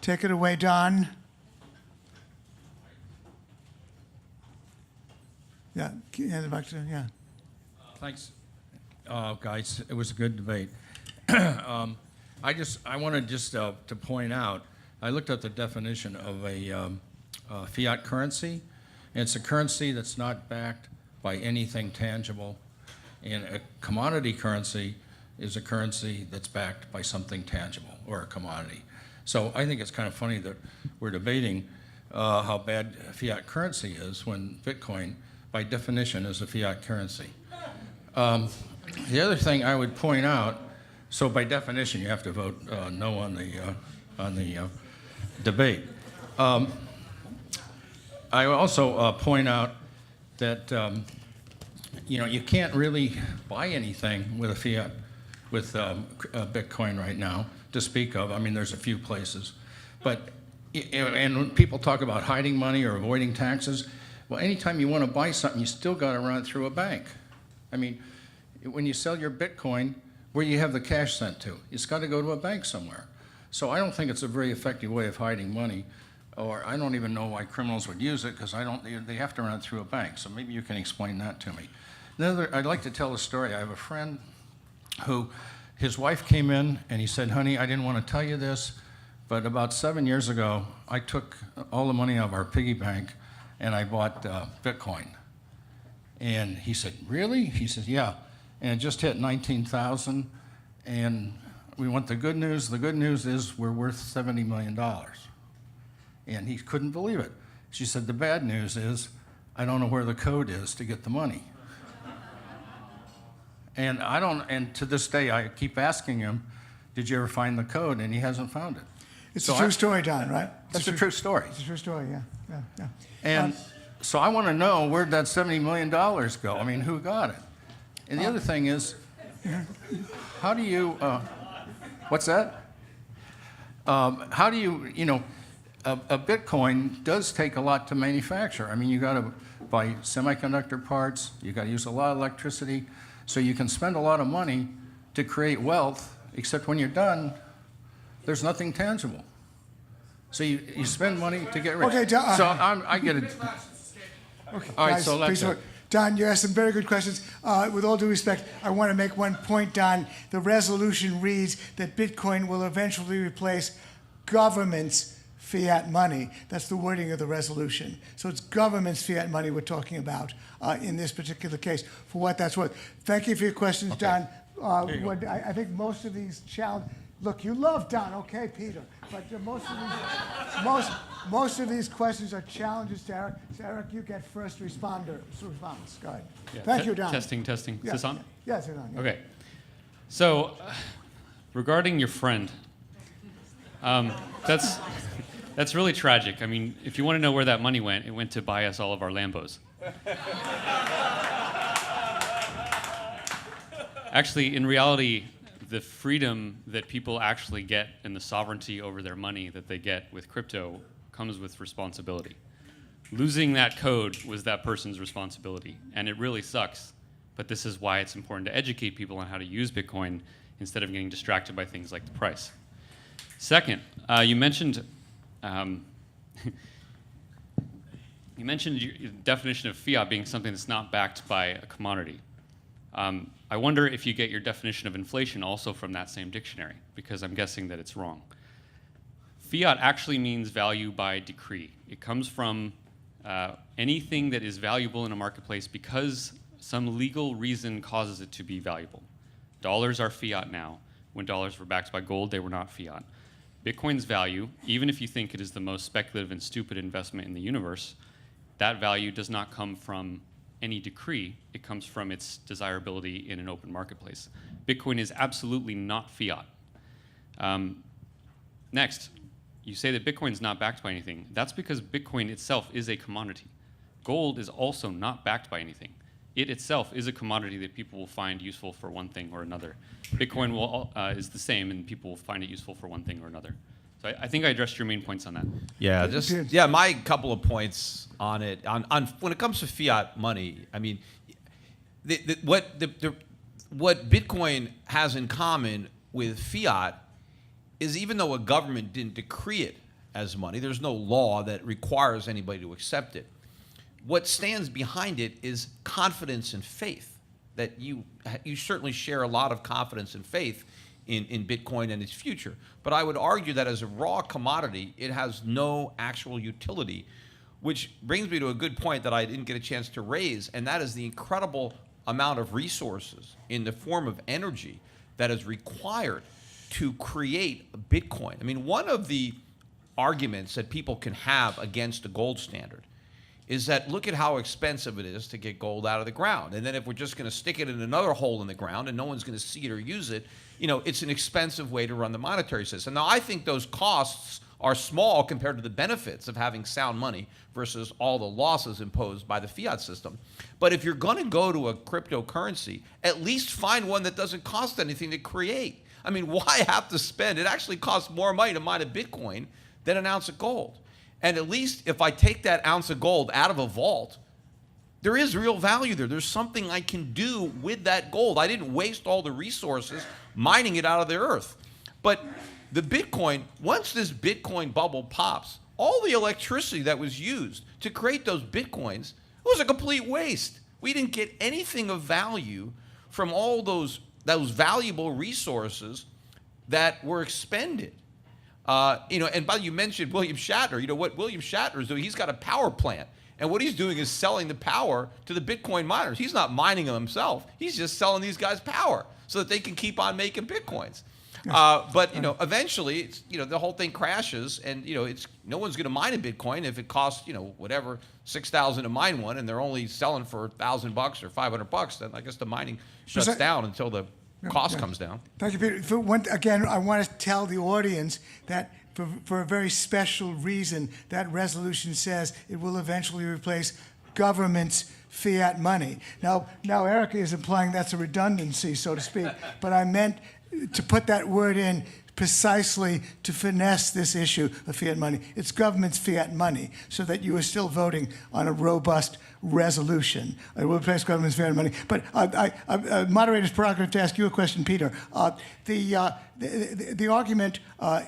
Take it away, Don. Yeah, hand it back to yeah. Thanks, guys. It was a good debate. I wanted just to point out, I looked at the definition of a fiat currency. And it's a currency that's not backed by anything tangible. And a commodity currency is a currency that's backed by something tangible or a commodity. So I think it's kind of funny that we're debating how bad fiat currency is when Bitcoin, by definition, is a fiat currency. The other thing I would point out, so by definition, you have to vote no on the debate. I also point out that you can't really buy anything with a fiat, with Bitcoin right now to speak of. I mean, there's a few places, but and when people talk about hiding money or avoiding taxes, well, anytime you want to buy something, you still got to run it through a bank. I mean, when you sell your Bitcoin, where do you have the cash sent to? It's got to go to a bank somewhere. So I don't think it's a very effective way of hiding money. Or I don't even know why criminals would use it, because they have to run it through a bank. So maybe you can explain that to me. I'd like to tell a story. I have a friend who, his wife came in and he said, honey, I didn't want to tell you this, but about 7 years ago, I took all the money out of our piggy bank and I bought Bitcoin. And he said, really? He said, yeah. And it just hit 19,000. And we want the good news. The good news is we're worth $70 million. And he couldn't believe it. She said, the bad news is I don't know where the code is to get the money. And to this day, I keep asking him, did you ever find the code? And he hasn't found it. It's a true story, Don, right? That's a true story. It's a true story, yeah. And so I want to know, where'd that $70 million go? I mean, who got it? And the other thing is, how do you, what's that? How do you, a Bitcoin does take a lot to manufacture. I mean, you got to buy semiconductor parts, you got to use a lot of electricity, so you can spend a lot of money to create wealth, except when you're done, there's nothing tangible. So you spend money to get rich. Okay, Don, so I get it. Okay, all right, guys, so let's. Don, you asked some very good questions. With all due respect, I want to make one point, Don. The resolution reads that Bitcoin will eventually replace government's fiat money. That's the wording of the resolution. So it's government's fiat money we're talking about in this particular case, for what that's worth. Thank you for your questions, Okay. Don. I think most of these look, you love Don, okay, Peter, but most of these questions are challenges to Eric. So Eric, you get first response. Go ahead. Yeah. Thank you, Don. Testing. Is this on? Yes, it's on. Yeah. Okay. So, regarding your friend, that's really tragic. I mean, if you want to know where that money went, it went to buy us all of our Lambos. Actually, in reality, the freedom that people actually get and the sovereignty over their money that they get with crypto comes with responsibility. Losing that code was that person's responsibility, and it really sucks. But this is why it's important to educate people on how to use Bitcoin instead of getting distracted by things like the price. Second, you mentioned your definition of fiat being something that's not backed by a commodity. I wonder if you get your definition of inflation also from that same dictionary, because I'm guessing that it's wrong. Fiat actually means value by decree. It comes from anything that is valuable in a marketplace because some legal reason causes it to be valuable. Dollars are fiat now. When dollars were backed by gold, they were not fiat. Bitcoin's value, even if you think it is the most speculative and stupid investment in the universe, that value does not come from any decree. It comes from its desirability in an open marketplace. Bitcoin is absolutely not fiat. Next, you say that Bitcoin is not backed by anything. That's because Bitcoin itself is a commodity. Gold is also not backed by anything. It itself is a commodity that people will find useful for one thing or another. Bitcoin is the same, and people will find it useful for one thing or another. So I think I addressed your main points on that. Yeah, my couple of points on it. On when it comes to fiat money, I mean, what Bitcoin has in common with fiat is even though a government didn't decree it as money, there's no law that requires anybody to accept it. What stands behind it is confidence and faith, that you certainly share a lot of confidence and faith in Bitcoin and its future. But I would argue that as a raw commodity, it has no actual utility, which brings me to a good point that I didn't get a chance to raise, and that is the incredible amount of resources in the form of energy that is required to create a Bitcoin. I mean, one of the arguments that people can have against the gold standard is that look at how expensive it is to get gold out of the ground. And then if we're just going to stick it in another hole in the ground and no one's going to see it or use it, it's an expensive way to run the monetary system. Now, I think those costs are small compared to the benefits of having sound money versus all the losses imposed by the fiat system. But if you're going to go to a cryptocurrency, at least find one that doesn't cost anything to create. I mean, why have to spend? It actually costs more money to mine a Bitcoin than an ounce of gold. And at least if I take that ounce of gold out of a vault, there is real value there. There's something I can do with that gold. I didn't waste all the resources mining it out of the earth. But the Bitcoin, once this Bitcoin bubble pops, all the electricity that was used to create those Bitcoins was a complete waste. We didn't get anything of value from all those valuable resources that were expended. And you mentioned William Shatner. What William Shatner is doing, he's got a power plant. And what he's doing is selling the power to the Bitcoin miners. He's not mining them himself. He's just selling these guys power so that they can keep on making Bitcoins. But eventually, the whole thing crashes, and no one's going to mine a Bitcoin if it costs whatever $6,000 to mine one, and they're only selling for $1,000 or $500. Then I guess the mining shuts down until the cost comes down. Thank you, Peter. Again, I want to tell the audience that for a very special reason, that resolution says it will eventually replace government's fiat money. Now, Erik is implying that's a redundancy, so to speak, but I meant to put that word in precisely to finesse this issue of fiat money. It's government's fiat money, so that you are still voting on a robust resolution. It will replace government's fiat money. But moderator's prerogative to ask you a question, Peter. The argument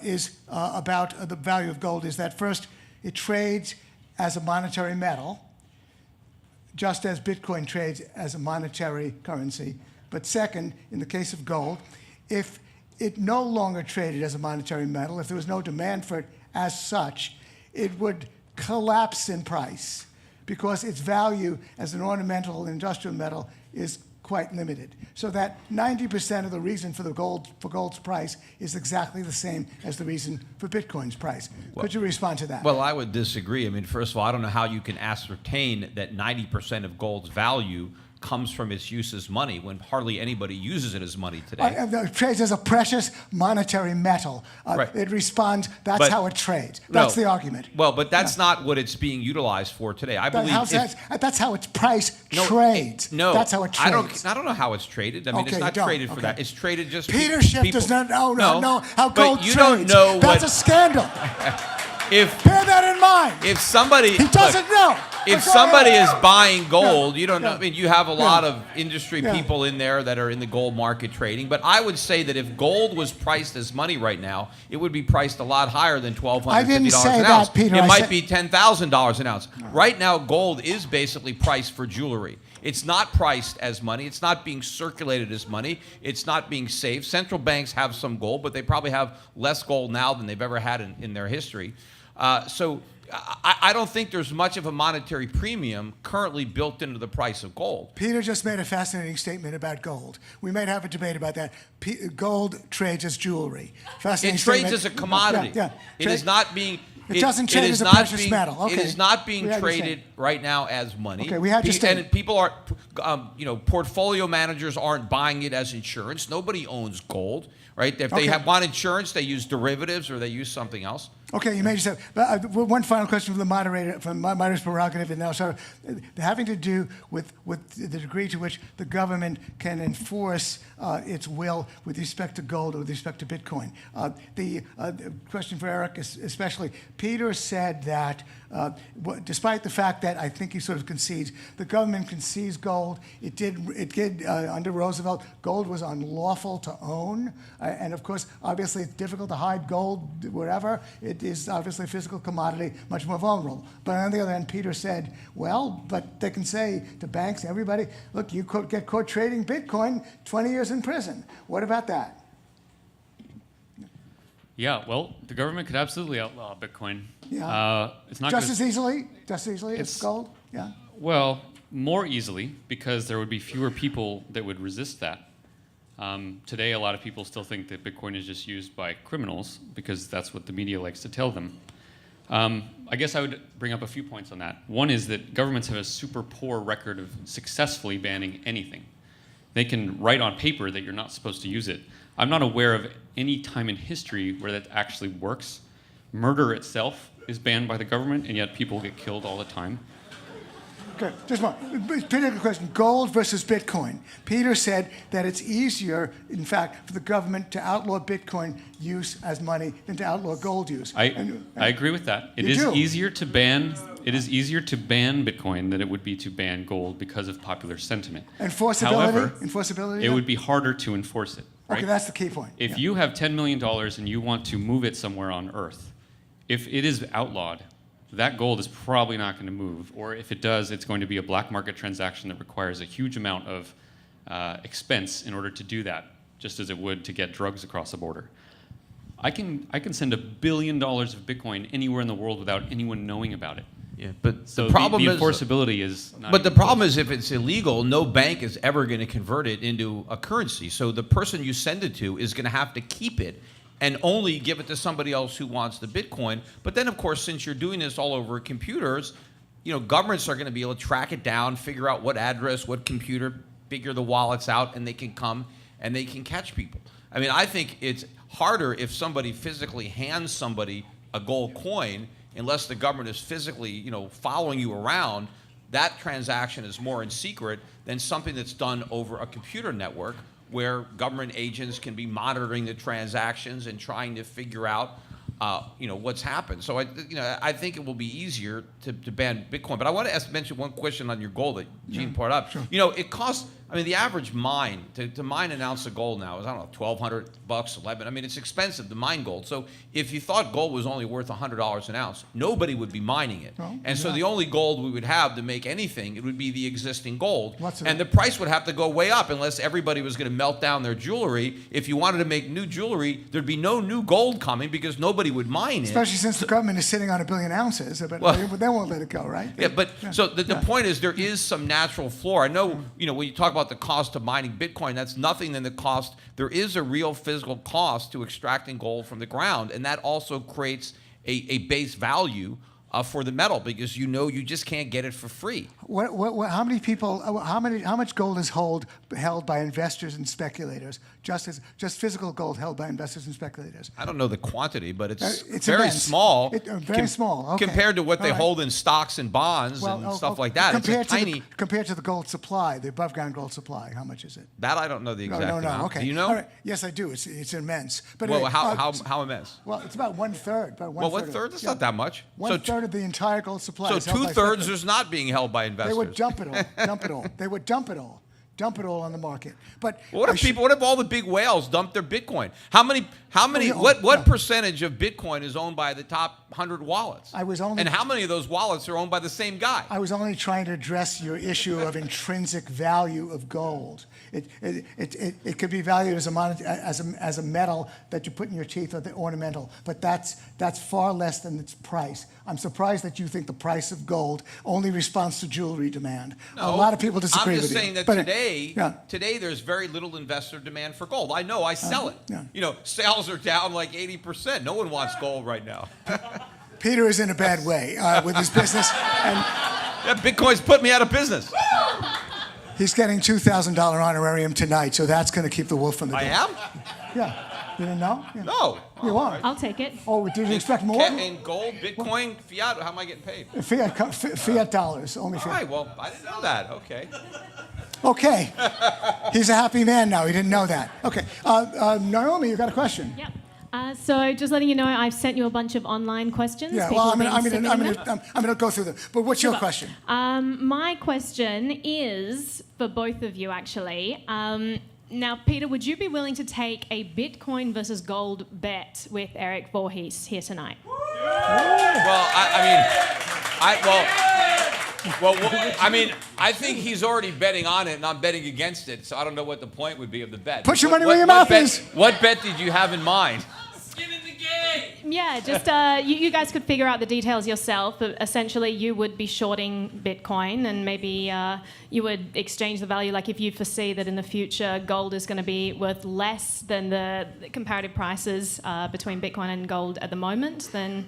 is about the value of gold is that first, it trades as a monetary metal, just as Bitcoin trades as a monetary currency. But second, in the case of gold, if it no longer traded as a monetary metal, if there was no demand for it as such, it would collapse in price because its value as an ornamental industrial metal is quite limited. So that 90% of the reason for gold's price is exactly the same as the reason for Bitcoin's price. Could you respond to that? Well, I would disagree. I mean, first of all, I don't know how you can ascertain that 90% of gold's value comes from its use as money when hardly anybody uses it as money today. It trades as a precious monetary metal. Right. It responds, that's how it trades. That's the argument. Well, but that's not what it's being utilized for today. I believe that's how its price trades. No, that's how it trades. I don't know how it's traded. I mean, it's not traded for that. It's traded just Peter Schiff does not know how gold trades. You don't know that's a scandal. Bear that in mind. If somebody He doesn't know. if But go somebody ahead. is buying gold, you don't know. Yeah. I mean, you have a lot Yeah. of industry Yeah. people in there that are in the gold market trading. But I would say that if gold was priced as money right now, it would be priced a lot higher than $1,250 I didn't say an that, ounce. Peter. It I might said- be $10,000 an ounce. Right now, gold is basically priced for jewelry. It's not priced as money. It's not being circulated as money. It's not being saved. Central banks have some gold, but they probably have less gold now than they've ever had in their history. So I don't think there's much of a monetary premium currently built into the price of gold. Peter just made a fascinating statement about gold. We might have a debate about that. Gold trades as jewelry. Fascinating It trades statement. as a commodity. Yeah. It is not being. It doesn't trade is as a not precious being- metal. Okay. It is not being We understand. traded right now as money. Okay, we had your statement. And people are, portfolio managers aren't buying it as insurance. Nobody owns gold, right? If they Okay. want insurance, they use derivatives or they use something else. Okay, you made yourself. One final question from the moderator, from my moderator's prerogative, and now, sir, having to do with the degree to which the government can enforce its will with respect to gold or with respect to Bitcoin. The question for Erik, especially, Peter said that despite the fact that I think he sort of concedes, the government can seize gold. It did under Roosevelt. Gold was unlawful to own, and of course, obviously, it's difficult to hide gold wherever. It is obviously a physical commodity, much more vulnerable. But on the other hand, Peter said, well, but they can say to banks, everybody, look, you get caught trading Bitcoin, 20 years in prison. What about that? Yeah, well, the government could absolutely outlaw Bitcoin. Yeah. It's not Just gonna- as easily as It's- gold? Yeah. Well, more easily, because there would be fewer people that would resist that. Today, a lot of people still think that Bitcoin is just used by criminals because that's what the media likes to tell them. I guess I would bring up a few points on that. One is that governments have a super poor record of successfully banning anything. They can write on paper that you're not supposed to use it. I'm not aware of any time in history where that actually works. Murder itself is banned by the government, and yet people get killed all the time. Okay, just one. Peter, question. Gold versus Bitcoin. Peter said that it's easier, in fact, for the government to outlaw Bitcoin use as money than to outlaw gold use. I agree with that. It You is do? easier to ban. It is easier to ban Bitcoin than it would be to ban gold because of popular sentiment. Enforceability? However, Enforceability? it would be harder to enforce it. Right? Okay, that's the key point. If Yeah. you have $10 million and you want to move it somewhere on Earth, if it is outlawed, that gold is probably not going to move. Or if it does, it's going to be a black market transaction that requires a huge amount of expense in order to do that, just as it would to get drugs across the border. I can send $1 billion of Bitcoin anywhere in the world without anyone knowing about it. Yeah, but So the problem the is enforceability is not But the even problem close. is if it's illegal, no bank is ever going to convert it into a currency. So the person you send it to is going to have to keep it and only give it to somebody else who wants the Bitcoin. But then, of course, since you're doing this all over computers, governments are going to be able to track it down, figure out what address, what computer, figure the wallets out, and they can come and they can catch people. I mean, I think it's harder if somebody physically hands somebody a gold coin, unless the government is physically, following you around. That transaction is more in secret than something that's done over a computer network where government agents can be monitoring the transactions and trying to figure out, what's happened. So I think it will be easier to ban Bitcoin. But I want to mention one question on your gold that Gene brought up. Sure. It costs. I mean, the average mine to mine an ounce of gold now is, I don't know, $1,200, $11. I mean, it's expensive to mine gold. So if you thought gold was only worth $100 an ounce, nobody would be mining it. No, and so the only gold we would have to make anything, it would be the existing gold. And the price would have to go way up unless everybody was going to melt down their jewelry. If you wanted to make new jewelry, there'd be no new gold coming because nobody would mine it. Especially since the government is sitting on 1 billion ounces, but they won't let it go, right? Yeah, but so the point is there is some natural floor. I know, when you talk about the cost of mining Bitcoin, that's nothing than the cost. There is a real physical cost to extracting gold from the ground, and that also creates a base value for the metal because you just can't get it for free. How many people? How much gold is held by investors and speculators? Just physical gold held by investors and speculators. I don't know the quantity, but it's very immense. small. Very small. Okay. Compared to what they All right. hold in stocks and bonds and stuff like that. It's tiny. Compared to the gold supply, the above ground gold supply, how much is it? That I don't know the exact amount. Okay. Do you know? All right. Yes, I do. It's immense. But Well, how immense? Well, it's about one third. Well, one third? That's not that much. One third of the entire gold supply. So is held by 2/3 speculators. is not being held by investors. They would dump it all. They would dump it all. Dump it all on the market. But What if all the big whales dump their Bitcoin? How many? What percentage of Bitcoin is owned by the top 100 wallets? And how many of those wallets are owned by the same guy? I was only trying to address your issue of intrinsic value of gold. It could be valued as a metal that you put in your teeth or the ornamental, but that's far less than its price. I'm surprised that you think the price of gold only responds to jewelry demand. A lot of people disagree with you. I'm just saying that today there's very little investor demand for gold. I know, I sell it. Sales are down like 80%. No one wants gold right now. Peter is in a bad way with his business, and Bitcoin's put me out of business. he's getting $2,000 honorarium tonight, so that's going to keep the wolf from the door. I am? Yeah. You didn't know? Yeah. No. You are. I'll take it. Oh, did you expect more? In gold, Bitcoin, fiat, how am I getting paid? Fiat dollars, only fiat. All right, well, I didn't know that. Okay. Okay. He's a happy man now. He didn't know that. Okay. Naomi, you got a question? Yep. So just letting you know, I've sent you a bunch of online questions. Yeah, People well, have I'm been submitting them. going to go through them. But what's your question? My question is for both of you, actually. Now, Peter, would you be willing to take a Bitcoin versus gold bet with Erik Voorhees here tonight? Well, I think he's already betting on it, and I'm betting against it, so I don't know what the point would be of the bet. Put your money where your mouth is. What bet did you have in mind? Skin in the game. Yeah, just you guys could figure out the details yourself, but essentially you would be shorting Bitcoin, and maybe you would exchange the value. Like if you foresee that in the future gold is going to be worth less than the comparative prices between Bitcoin and gold at the moment, then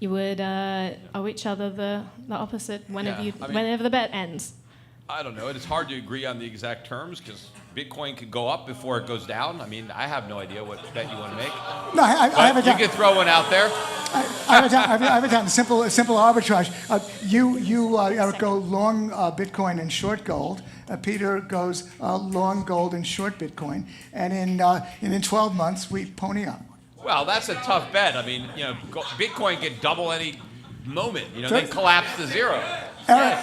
you would owe each other the opposite whenever the bet ends. I don't know. It's hard to agree on the exact terms because Bitcoin could go up before it goes down. I mean, I have no idea what bet you want to make. No, I have a You could throw one out there. I have a time. Simple arbitrage. Erik, go long Bitcoin and short gold. Peter goes long gold and short Bitcoin. And in 12 months, we pony up. Well, that's a tough bet. I mean, Bitcoin could double any moment. They collapse to zero. Erik,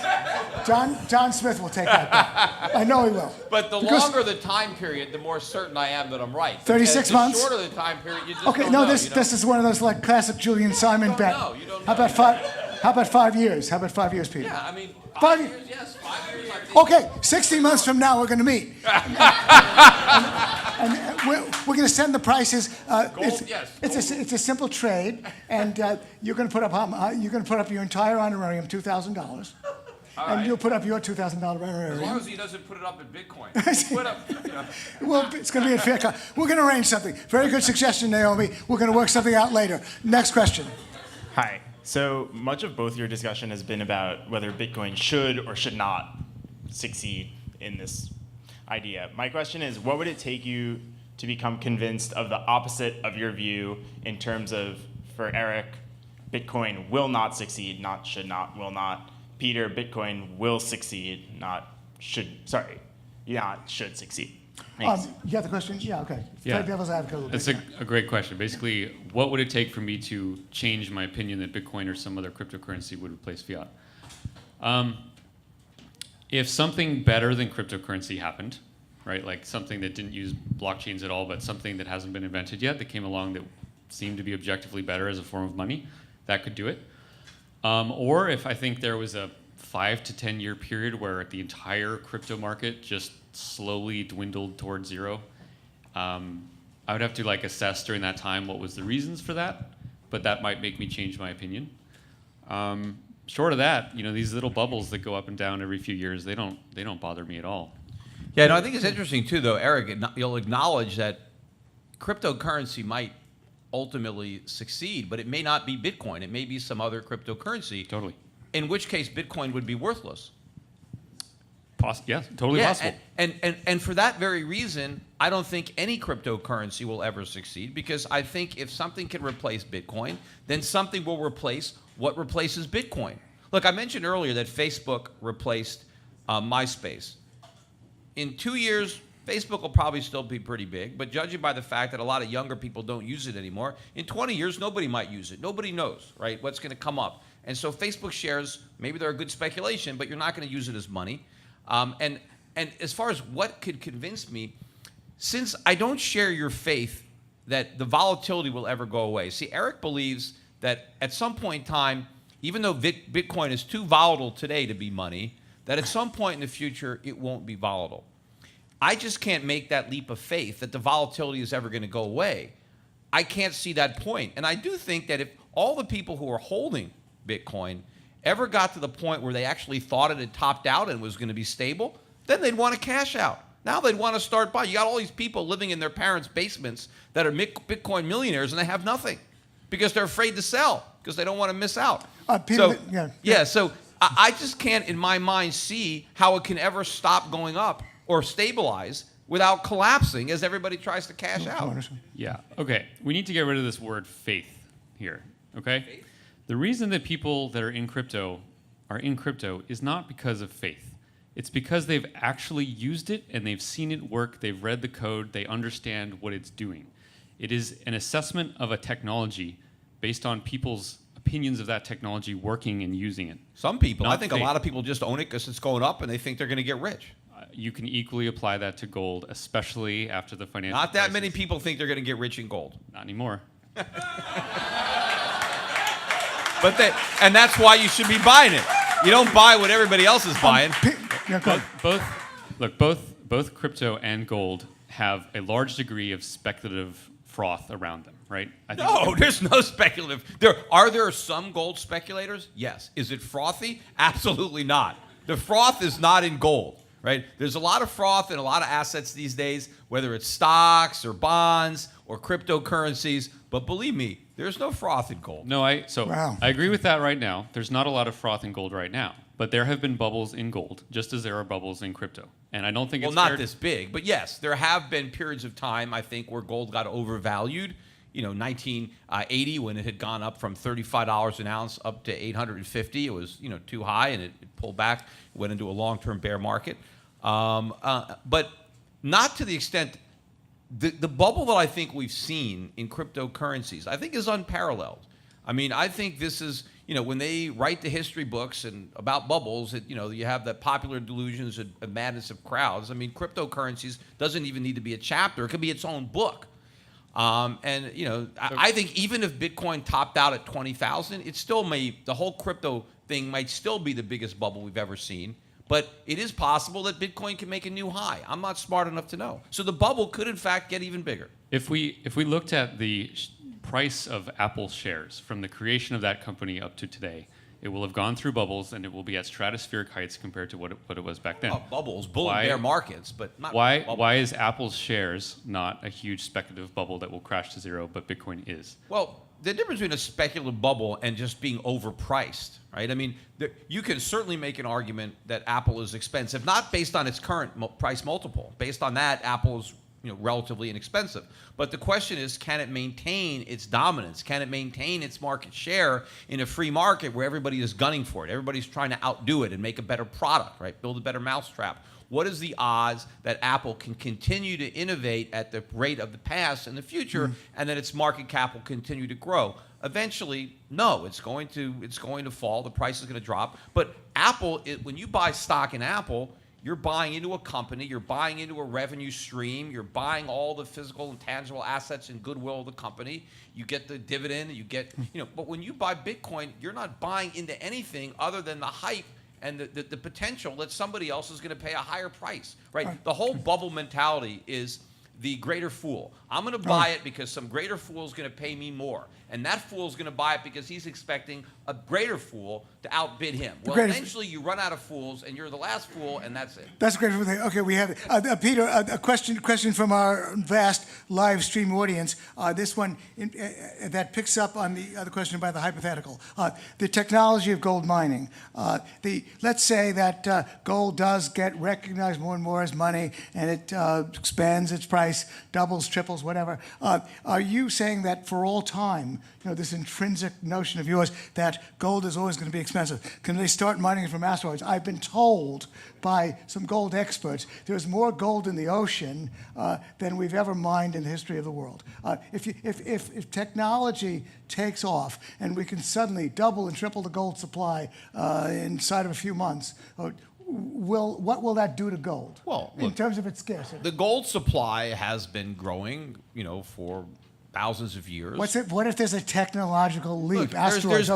John Smith will take that bet. I know he will. But the longer the time period, the more certain I am that I'm right. 36 months? The shorter the time period, you just Okay, don't no, know. this is one of those like classic Julian Simon bet. know. You don't How know. about 5 years? How about 5 years, Peter? Yeah, I mean, 5 years, yes, 5 years. I think. Okay, 60 months from now we're going to meet. and we're going to send the prices. It's a simple trade, and you're going to put up your entire honorarium, $2,000. And you'll put up your $2,000 honorarium. As long as he doesn't put it up in Bitcoin. Put up, Well, it's going to be a fair cut. We're going to arrange something. Very good suggestion, Naomi. We're going to work something out later. Next question. Hi. So much of both your discussion has been about whether Bitcoin should or should not succeed in this idea. My question is, what would it take you to become convinced of the opposite of your view in terms of, for Erik, Bitcoin will not succeed, not should not, will not. Peter, Bitcoin will succeed, not should succeed. Thanks. You got the question? Yeah, okay. Yeah. Play devil's advocate a little That's bit. a great question. Basically, what would it take for me to change my opinion that Bitcoin or some other cryptocurrency would replace fiat? If something better than cryptocurrency happened, right, like something that didn't use blockchains at all, but something that hasn't been invented yet that came along that seemed to be objectively better as a form of money, that could do it. Or if I think there was a 5 to 10 year period where the entire crypto market just slowly dwindled towards zero, I would have to assess during that time what was the reasons for that, but that might make me change my opinion. Short of that, these little bubbles that go up and down every few years, they don't bother me at all. Yeah, no, I think it's interesting too, though, Erik. You'll acknowledge that cryptocurrency might ultimately succeed, but it may not be Bitcoin. It may be some other cryptocurrency. Totally. In which case, Bitcoin would be worthless. Yeah, totally possible. And for that very reason, I don't think any cryptocurrency will ever succeed, because I think if something can replace Bitcoin, then something will replace what replaces Bitcoin. Look, I mentioned earlier that Facebook replaced MySpace. In 2 years, Facebook will probably still be pretty big, but judging by the fact that a lot of younger people don't use it anymore, in 20 years, nobody might use it. Nobody knows, right, what's going to come up. And so Facebook shares, maybe they're a good speculation, but you're not going to use it as money. And as far as what could convince me, since I don't share your faith that the volatility will ever go away. See, Erik believes that at some point in time, even though Bitcoin is too volatile today to be money, that at some point in the future, it won't be volatile. I just can't make that leap of faith that the volatility is ever going to go away. I can't see that point. And I do think that if all the people who are holding Bitcoin ever got to the point where they actually thought it had topped out and was going to be stable, then they'd want to cash out. Now they'd want to start buying. You got all these people living in their parents' basements that are Bitcoin millionaires, and they have nothing because they're afraid to sell because they don't want to miss out. Peter, So I just can't, in my mind, see how it can ever stop going up or stabilize without collapsing as everybody tries to cash out. Yeah. Okay. We need to get rid of this word faith here. Okay. Faith? The reason that people that are in crypto is not because of faith. It's because they've actually used it and they've seen it work. They've read the code. They understand what it's doing. It is an assessment of a technology based on people's opinions of that technology working and using it. Some people, Not I think faith. a lot of people just own it because it's going up and they think they're going to get rich. You can equally apply that to gold, especially after the financial Not that crisis. many people think they're going to get rich in gold. Not anymore. And that's why you should be buying it. You don't buy what everybody else is buying. Both crypto and gold have a large degree of speculative froth around them, right? No, there's no speculative. Are there some gold speculators? Yes. Is it frothy? Absolutely not. The froth is not in gold, right? There's a lot of froth in a lot of assets these days, whether it's stocks or bonds or cryptocurrencies. But believe me, there's no froth in gold. No, I agree with that right now. There's not a lot of froth in gold right now, but there have been bubbles in gold, just as there are bubbles in crypto. And I don't think it's not fair this big, but yes, there have been periods of time, I think, where gold got overvalued. 1980, when it had gone up from $35 an ounce up to $850, it was too high, and it pulled back, went into a long-term bear market. But not to the extent. The bubble that I think we've seen in cryptocurrencies, I think, is unparalleled. I mean, I think this is, when they write the history books and about bubbles, you have that popular delusions and madness of crowds. I mean, cryptocurrencies doesn't even need to be a chapter. It could be its own book. I think even if Bitcoin topped out at 20,000, it still the whole crypto thing might still be the biggest bubble we've ever seen. But it is possible that Bitcoin can make a new high. I'm not smart enough to know. So the bubble could, in fact, get even bigger. If we looked at the price of Apple shares from the creation of that company up to today, it will have gone through bubbles and it will be at stratospheric heights compared to what it was back then. Bubbles, bull and bear markets, but not bubbles. Why is Apple's shares not a huge speculative bubble that will crash to zero, but Bitcoin is? Well, the difference between a speculative bubble and just being overpriced, right? I mean, you can certainly make an argument that Apple is expensive, not based on its current price multiple. Based on that, Apple is relatively inexpensive. But the question is, can it maintain its dominance? Can it maintain its market share in a free market where everybody is gunning for it? Everybody's trying to outdo it and make a better product, right? Build a better mousetrap. What is the odds that Apple can continue to innovate at the rate of the past in the future, and that its market cap will continue to grow? Eventually, no, it's going to fall. The price is going to drop. But Apple, when you buy stock in Apple, you're buying into a company, you're buying into a revenue stream, you're buying all the physical and tangible assets and goodwill of the company. You get the dividend, but when you buy Bitcoin, you're not buying into anything other than the hype and the potential that somebody else is going to pay a higher price, right? The whole bubble mentality is the greater fool. I'm going to buy it because some greater fool is going to pay me more. And that fool is going to buy it because he's expecting a greater fool to outbid him. Well, eventually you run out of fools, and you're the last fool, and that's it. That's a great thing. Okay, we have Peter. A question from our vast live stream audience. This one that picks up on the other question about the hypothetical. The technology of gold mining. Let's say that gold does get recognized more and more as money, and it expands its price, doubles, triples, whatever. Are you saying that for all time, this intrinsic notion of yours that gold is always going to be expensive? Can they start mining it from asteroids? I've been told by some gold experts there's more gold in the ocean than we've ever mined in the history of the world. If technology takes off and we can suddenly double and triple the gold supply inside of a few months, what will that do to gold? Well, in look, terms of its scarcity? the gold supply has been growing, for thousands of years. What if there's a technological leap? Look, Asteroids,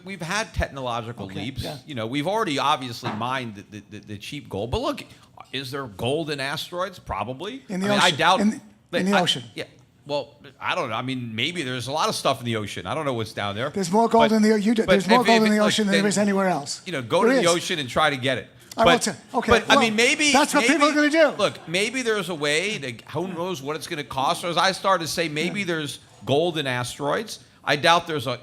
we've had technological Okay, leaps. yeah. We've already obviously mined the cheap gold. But look, is there gold in asteroids? Probably. In the I mean, ocean. I doubt. In the ocean. Yeah. Well, I don't know. I mean, maybe there's a lot of stuff in the ocean. I don't know what's down there. There's more gold in the there's more gold in the ocean than there is anywhere else. Go to the ocean and try to get it. Okay. But I mean, maybe that's what people are going to do. Look, maybe there's a way to. Who knows what it's going to cost? Or as I started to say, maybe there's gold in asteroids. I doubt there's an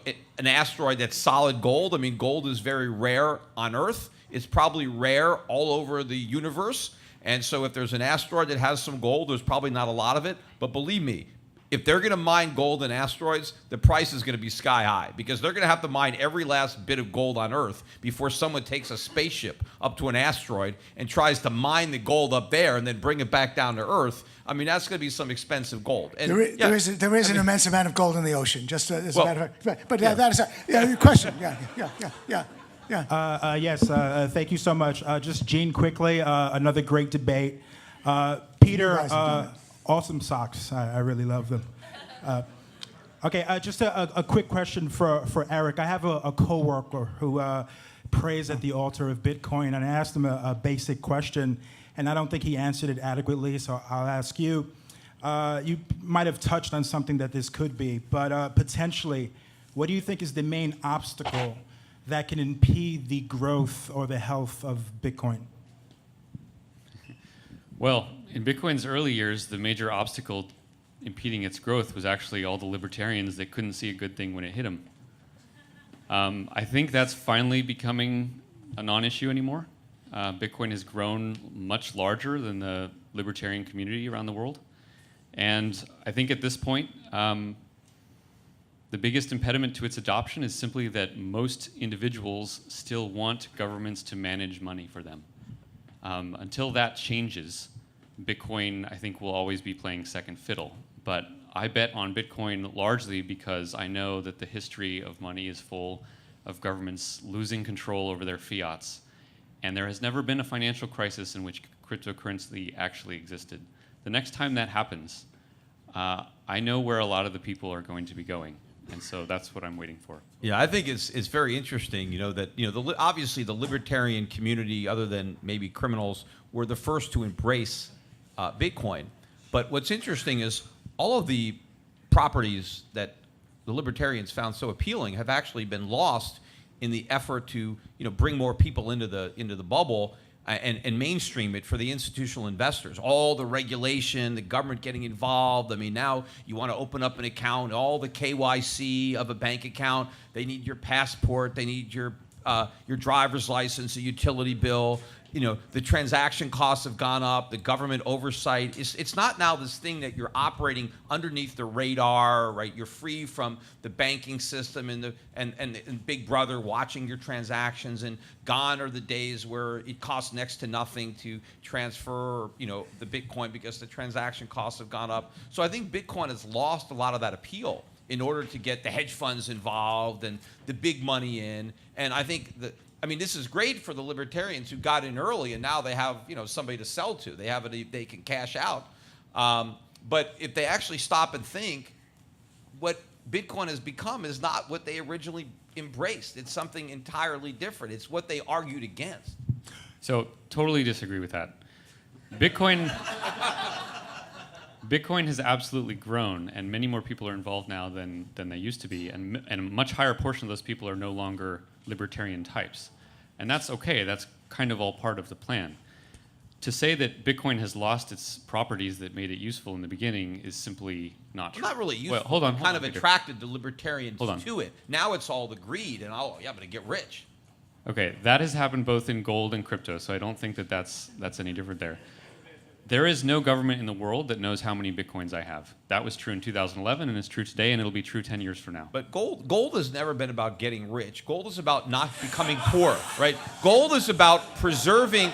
asteroid that's solid gold. I mean, gold is very rare on Earth. It's probably rare all over the universe. And so if there's an asteroid that has some gold, there's probably not a lot of it. But believe me, if they're going to mine gold in asteroids, the price is going to be sky high because they're going to have to mine every last bit of gold on Earth before someone takes a spaceship up to an asteroid and tries to mine the gold up there and then bring it back down to Earth. I mean, that's going to be some expensive gold. And there is an immense amount of gold in the ocean, just as a matter of fact. But that is a question. Yeah. Yes, thank you so much. Just Gene, quickly, another great debate. Peter, awesome socks. I really love them. Okay, just a quick question for Erik. I have a coworker who prays at the altar of Bitcoin, and I asked him a basic question, and I don't think he answered it adequately, so I'll ask you. You might have touched on something that this could be, but potentially, what do you think is the main obstacle that can impede the growth or the health of Bitcoin? Well, in Bitcoin's early years, the major obstacle impeding its growth was actually all the libertarians that couldn't see a good thing when it hit them. I think that's finally becoming a non-issue anymore. Bitcoin has grown much larger than the libertarian community around the world. And I think at this point, the biggest impediment to its adoption is simply that most individuals still want governments to manage money for them. Until that changes, Bitcoin, I think, will always be playing second fiddle. But I bet on Bitcoin largely because I know that the history of money is full of governments losing control over their fiats. And there has never been a financial crisis in which cryptocurrency actually existed. The next time that happens, I know where a lot of the people are going to be going. And so that's what I'm waiting for. Yeah, I think it's very interesting, that obviously the libertarian community, other than maybe criminals, were the first to embrace Bitcoin. But what's interesting is all of the properties that the libertarians found so appealing have actually been lost in the effort to bring more people into the bubble and mainstream it for the institutional investors. All the regulation, the government getting involved. I mean, now you want to open up an account, all the KYC of a bank account. They need your passport. They need your driver's license, a utility bill. The transaction costs have gone up. The government oversight. It's not now this thing that you're operating underneath the radar, right? You're free from the banking system and Big Brother watching your transactions. And gone are the days where it costs next to nothing to transfer, the Bitcoin because the transaction costs have gone up. So I think Bitcoin has lost a lot of that appeal in order to get the hedge funds involved and the big money in. And I think that. I mean, this is great for the libertarians who got in early, and now they have somebody to sell to. They have it; they can cash out. But if they actually stop and think, what Bitcoin has become is not what they originally embraced. It's something entirely different. It's what they argued against. So totally disagree with that. Bitcoin Bitcoin has absolutely grown, and many more people are involved now than they used to be, and a much higher portion of those people are no longer libertarian types. And that's okay, that's kind of all part of the plan. To say that Bitcoin has lost its properties that made it useful in the beginning is simply not true. Well, not really useful. Well, hold on, kind of Peter. attracted the libertarians Hold on. to it. Now it's all the greed, and I'm going to get rich. Okay, that has happened both in gold and crypto, so I don't think that that's any different there. There is no government in the world that knows how many Bitcoins I have. That was true in 2011, and it's true today, and it'll be true 10 years from now. But gold has never been about getting rich. Gold is about not becoming poor, right? Gold is about preserving.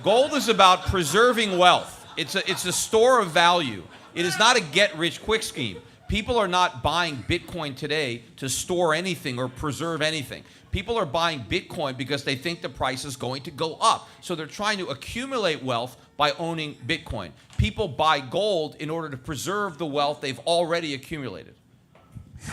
Gold is about preserving wealth. It's a store of value. It is not a get-rich-quick scheme. People are not buying Bitcoin today to store anything or preserve anything. People are buying Bitcoin because they think the price is going to go up. So they're trying to accumulate wealth by owning Bitcoin. People buy gold in order to preserve the wealth they've already accumulated.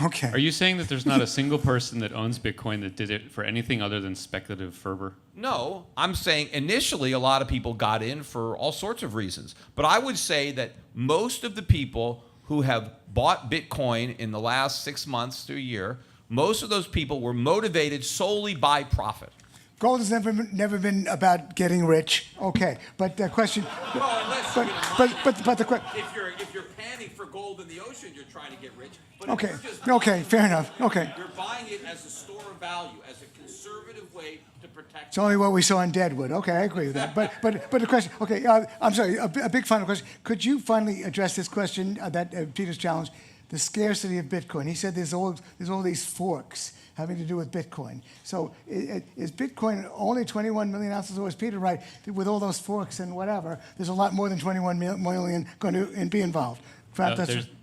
Okay. Are you saying that there's not a single person that owns Bitcoin that did it for anything other than speculative fervor? No, I'm saying initially a lot of people got in for all sorts of reasons. But I would say that most of the people who have bought Bitcoin in the last 6 months to a year, most of those people were motivated solely by profit. Gold has never been about getting rich. Okay, but the question. But the question. If you're panning for gold in the ocean, you're trying to get rich. But Okay. Okay. Fair enough. Okay. You're buying it as a store of value, as a conservative way to protect. It's only what we saw in Deadwood. Okay, I agree with that. But the question. Okay, I'm sorry. A big final question. Could you finally address this question that Peter's challenged? The scarcity of Bitcoin. He said there's all these forks having to do with Bitcoin. So is Bitcoin only 21 million ounces, or is Peter right, that with all those forks and whatever, there's a lot more than 21 million going to be involved?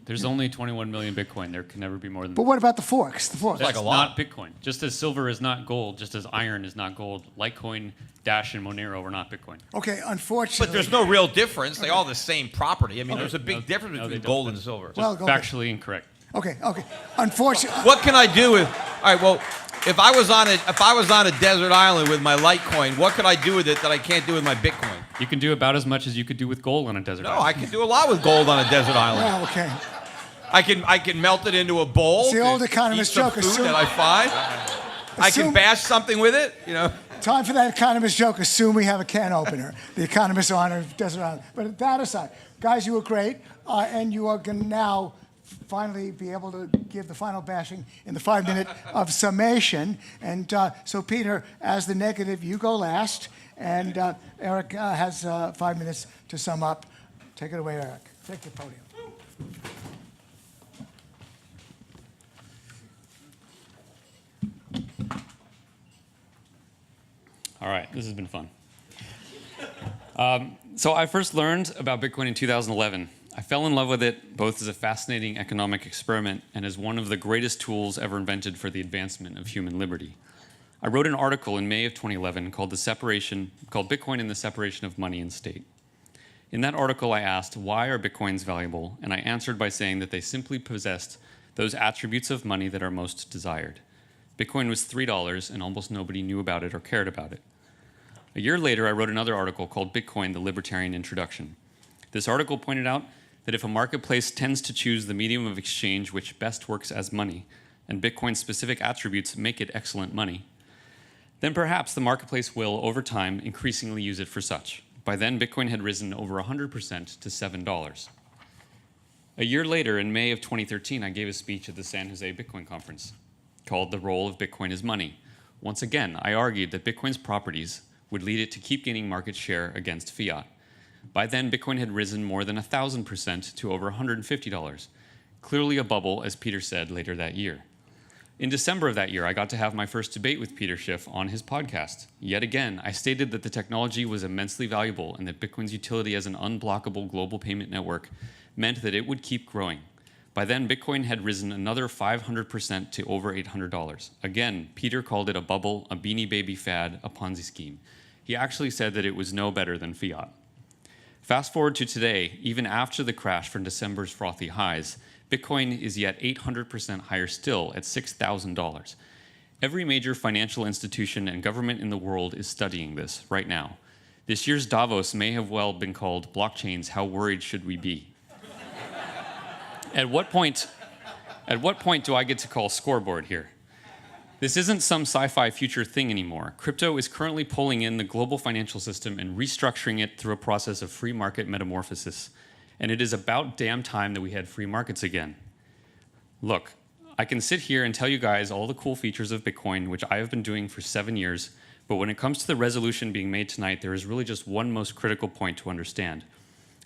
There's only 21 million Bitcoin. There can never be more than But what about the forks? The forks. That's not Bitcoin. Just as silver is not gold, just as iron is not gold, Litecoin, Dash, and Monero are not Bitcoin. Okay, unfortunately. But there's no real difference. They all have the same property. I mean, there's a big difference between gold and silver. Well, Factually incorrect. Okay. Unfortunately. What can I do with? All right. Well, if I was on a desert island with my Litecoin, what could I do with it that I can't do with my Bitcoin? You can do about as much as you could do with gold on a desert island. No, I can do a lot with gold on a desert island. Well, okay. I can melt it into a bowl. It's the old economist eat some joke. Food that I find. I can bash something with it. You know. Time for that economist joke. Assume we have a can opener. The economist on a desert island. But that aside, guys, you were great, and you are going to now finally be able to give the final bashing in the 5-minute of summation. And so, Peter, as the negative, you go last, and Erik has 5 minutes to sum up. Take it away, Erik. Take the podium. All right, this has been fun. So I first learned about Bitcoin in 2011. I fell in love with it both as a fascinating economic experiment and as one of the greatest tools ever invented for the advancement of human liberty. I wrote an article in May of 2011 called Bitcoin and the Separation of Money and State. In that article, I asked, why are Bitcoins valuable? And I answered by saying that they simply possessed those attributes of money that are most desired. Bitcoin was $3, and almost nobody knew about it or cared about it. A year later, I wrote another article called Bitcoin, the Libertarian Introduction. This article pointed out that if a marketplace tends to choose the medium of exchange which best works as money, and Bitcoin's specific attributes make it excellent money, then perhaps the marketplace will, over time, increasingly use it for such. By then, Bitcoin had risen over 100% to $7. A year later, in May of 2013, I gave a speech at the San Jose Bitcoin Conference called The Role of Bitcoin as Money. Once again, I argued that Bitcoin's properties would lead it to keep gaining market share against fiat. By then, Bitcoin had risen more than 1,000% to over $150, clearly a bubble, as Peter said later that year. In December of that year, I got to have my first debate with Peter Schiff on his podcast. Yet again, I stated that the technology was immensely valuable and that Bitcoin's utility as an unblockable global payment network meant that it would keep growing. By then, Bitcoin had risen another 500% to over $800. Again, Peter called it a bubble, a Beanie Baby fad, a Ponzi scheme. He actually said that it was no better than fiat. Fast forward to today, even after the crash from December's frothy highs, Bitcoin is yet 800% higher still at $6,000. Every major financial institution and government in the world is studying this right now. This year's Davos may have well been called Blockchains, How Worried Should We Be? At what point do I get to call scoreboard here? This isn't some sci-fi future thing anymore. Crypto is currently pulling in the global financial system and restructuring it through a process of free market metamorphosis. And it is about damn time that we had free markets again. Look, I can sit here and tell you guys all the cool features of Bitcoin, which I have been doing for 7 years, but when it comes to the resolution being made tonight, there is really just one most critical point to understand,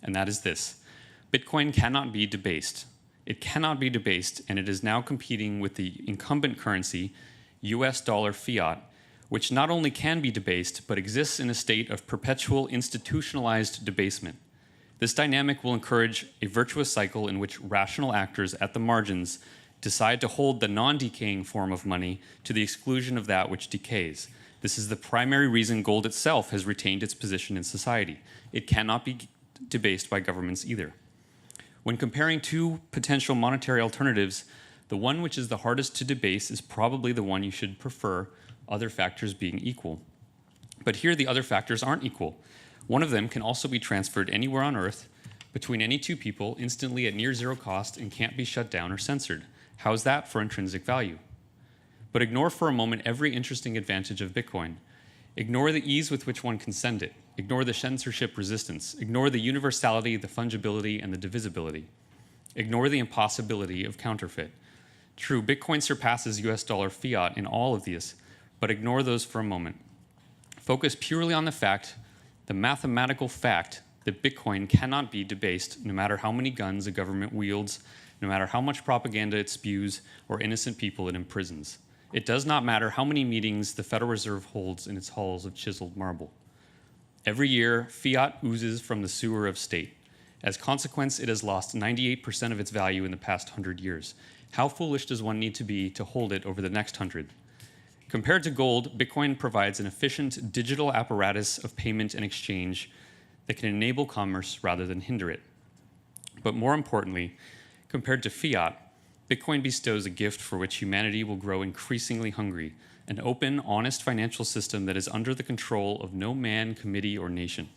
and that is this. Bitcoin cannot be debased. It cannot be debased, and it is now competing with the incumbent currency, US dollar fiat, which not only can be debased, but exists in a state of perpetual institutionalized debasement. This dynamic will encourage a virtuous cycle in which rational actors at the margins decide to hold the non-decaying form of money to the exclusion of that which decays. This is the primary reason gold itself has retained its position in society. It cannot be debased by governments either. When comparing two potential monetary alternatives, the one which is the hardest to debase is probably the one you should prefer, other factors being equal. But here the other factors aren't equal. One of them can also be transferred anywhere on Earth between any two people instantly at near zero cost and can't be shut down or censored. How's that for intrinsic value? But ignore for a moment every interesting advantage of Bitcoin. Ignore the ease with which one can send it. Ignore the censorship resistance. Ignore the universality, the fungibility, and the divisibility. Ignore the impossibility of counterfeit. True, Bitcoin surpasses US dollar fiat in all of these, but ignore those for a moment. Focus purely on the fact, the mathematical fact, that Bitcoin cannot be debased no matter how many guns a government wields, no matter how much propaganda it spews, or innocent people it imprisons. It does not matter how many meetings the Federal Reserve holds in its halls of chiseled marble. Every year, fiat oozes from the sewer of state. As a consequence, it has lost 98% of its value in the past 100 years. How foolish does one need to be to hold it over the next 100? Compared to gold, Bitcoin provides an efficient digital apparatus of payment and exchange that can enable commerce rather than hinder it. But more importantly, compared to fiat, Bitcoin bestows a gift for which humanity will grow increasingly hungry, an open, honest financial system that is under the control of no man, committee, or nation.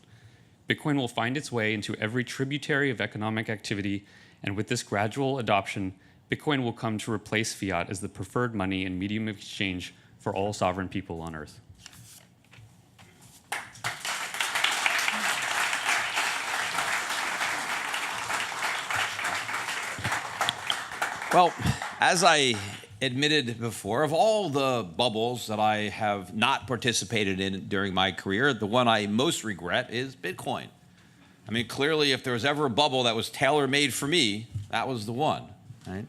Bitcoin will find its way into every tributary of economic activity, and with this gradual adoption, Bitcoin will come to replace fiat as the preferred money and medium of exchange for all sovereign people on Earth. Well, as I admitted before, of all the bubbles that I have not participated in during my career, the one I most regret is Bitcoin. I mean, clearly, if there was ever a bubble that was tailor-made for me, that was the one, right?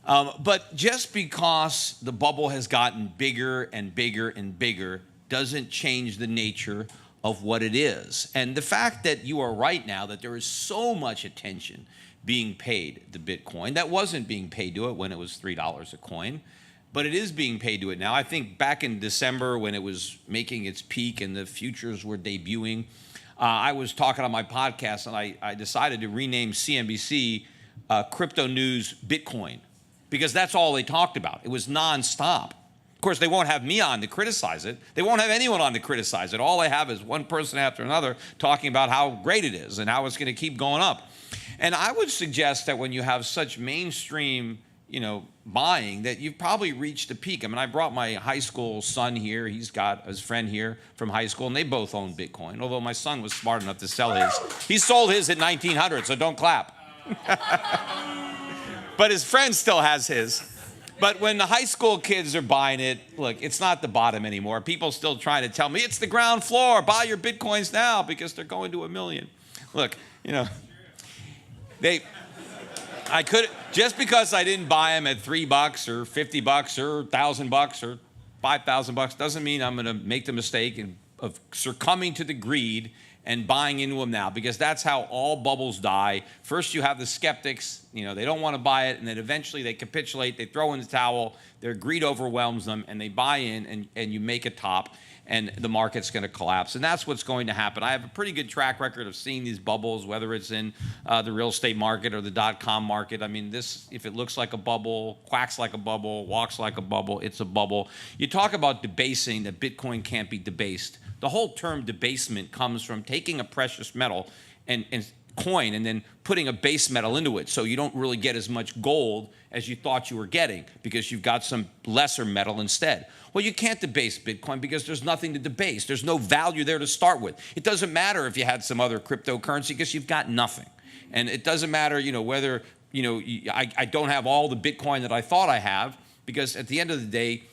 But just because the bubble has gotten bigger and bigger and bigger doesn't change the nature of what it is. And the fact that you are right now, that there is so much attention being paid to Bitcoin, that wasn't being paid to it when it was $3 a coin, but it is being paid to it now. I think back in December when it was making its peak and the futures were debuting, I was talking on my podcast and I decided to rename CNBC Crypto News Bitcoin, because that's all they talked about. It was nonstop. Of course, they won't have me on to criticize it. They won't have anyone on to criticize it. All they have is one person after another talking about how great it is and how it's going to keep going up. And I would suggest that when you have such mainstream, buying, that you've probably reached a peak. I mean, I brought my high school son here. He's got his friend here from high school, and they both own Bitcoin, although my son was smart enough to sell his. He sold his at 1900, so don't clap. But his friend still has his. But when the high school kids are buying it, look, it's not the bottom anymore. People still trying to tell me, it's the ground floor. Buy your Bitcoins now because they're going to 1 million. Look, I could, just because I didn't buy them at $3 or $50 or $1,000 or $5,000 doesn't mean I'm going to make the mistake of succumbing to the greed and buying into them now, because that's how all bubbles die. First you have the skeptics, they don't want to buy it, and then eventually they capitulate, they throw in the towel, their greed overwhelms them, and they buy in, and you make a top, and the market's going to collapse. And that's what's going to happen. I have a pretty good track record of seeing these bubbles, whether it's in the real estate market or the .com market. I mean, if it looks like a bubble, quacks like a bubble, walks like a bubble, it's a bubble. You talk about debasing, that Bitcoin can't be debased. The whole term debasement comes from taking a precious metal and coin and then putting a base metal into it, so you don't really get as much gold as you thought you were getting because you've got some lesser metal instead. Well, you can't debase Bitcoin because there's nothing to debase. There's no value there to start with. It doesn't matter if you had some other cryptocurrency because you've got nothing. And it doesn't matter, whether, I don't have all the Bitcoin that I thought I have, because at the end of the day,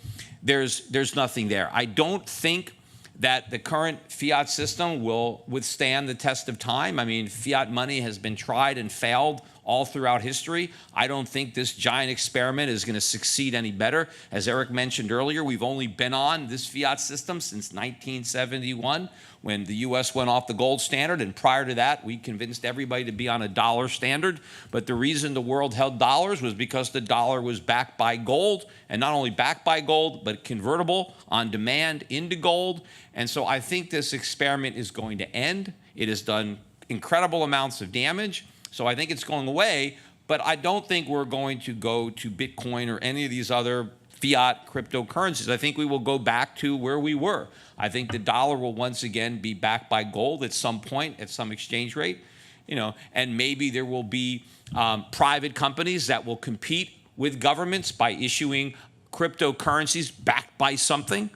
there's nothing there. I don't think that the current fiat system will withstand the test of time. I mean, fiat money has been tried and failed all throughout history. I don't think this giant experiment is going to succeed any better. As Erik mentioned earlier, we've only been on this fiat system since 1971, when the US went off the gold standard, and prior to that, we convinced everybody to be on a dollar standard. But the reason the world held dollars was because the dollar was backed by gold, and not only backed by gold, but convertible on demand into gold. And so I think this experiment is going to end. It has done incredible amounts of damage. So I think it's going away, but I don't think we're going to go to Bitcoin or any of these other fiat cryptocurrencies. I think we will go back to where we were. I think the dollar will once again be backed by gold at some point, at some exchange rate, and maybe there will be private companies that will compete with governments by issuing cryptocurrencies backed by something.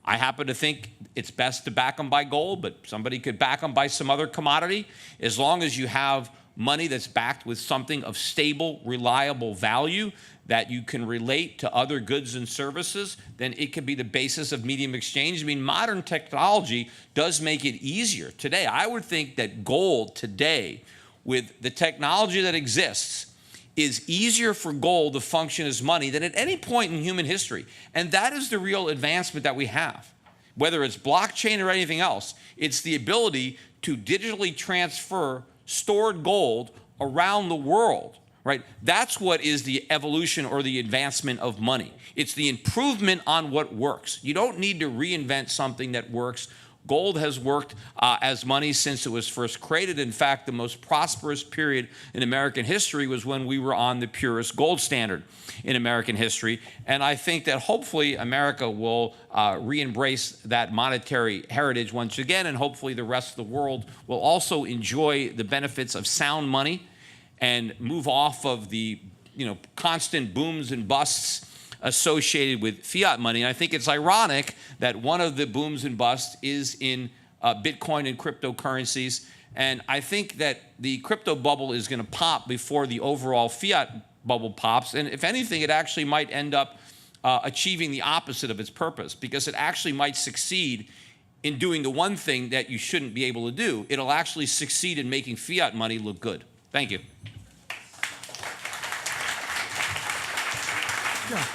I happen to think it's best to back them by gold, but somebody could back them by some other commodity. As long as you have money that's backed with something of stable, reliable value that you can relate to other goods and services, then it can be the basis of medium exchange. I mean, modern technology does make it easier today. I would think that gold today, with the technology that exists, is easier for gold to function as money than at any point in human history. And that is the real advancement that we have. Whether it's blockchain or anything else, it's the ability to digitally transfer stored gold around the world, right? That's what is the evolution or the advancement of money. It's the improvement on what works. You don't need to reinvent something that works. Gold has worked as money since it was first created. In fact, the most prosperous period in American history was when we were on the purest gold standard in American history. And I think that hopefully America will re-embrace that monetary heritage once again, and hopefully the rest of the world will also enjoy the benefits of sound money and move off of the constant booms and busts associated with fiat money. And I think it's ironic that one of the booms and busts is in Bitcoin and cryptocurrencies. And I think that the crypto bubble is going to pop before the overall fiat bubble pops. And if anything, it actually might end up achieving the opposite of its purpose, because it actually might succeed in doing the one thing that you shouldn't be able to do. It'll actually succeed in making fiat money look good. Thank you. Yeah.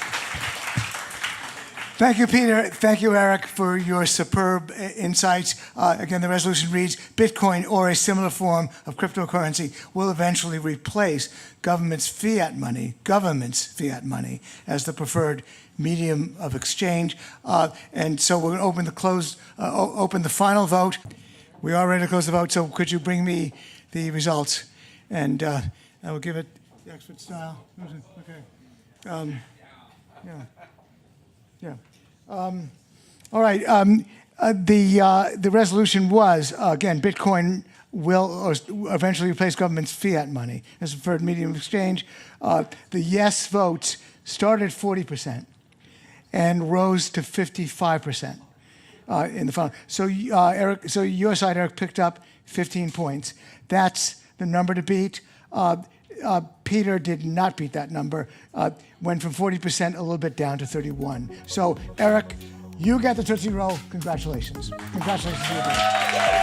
Thank you, Peter. Thank you, Erik, for your superb insights. Again, the resolution reads, Bitcoin or a similar form of cryptocurrency will eventually replace government's fiat money as the preferred medium of exchange. And so we're going to open the final vote. We are ready to close the vote, so could you bring me the results? And I will give it the expert style. Okay. Yeah. All right. The resolution was, again, Bitcoin will eventually replace government's fiat money as a preferred medium of exchange. The yes votes started at 40% and rose to 55% in the final. So Erik, so your side, Erik, picked up 15 points. That's the number to beat. Peter did not beat that number, went from 40% a little bit down to 31. So, Erik, you got the Tootsie Roll. Congratulations. Congratulations to you both.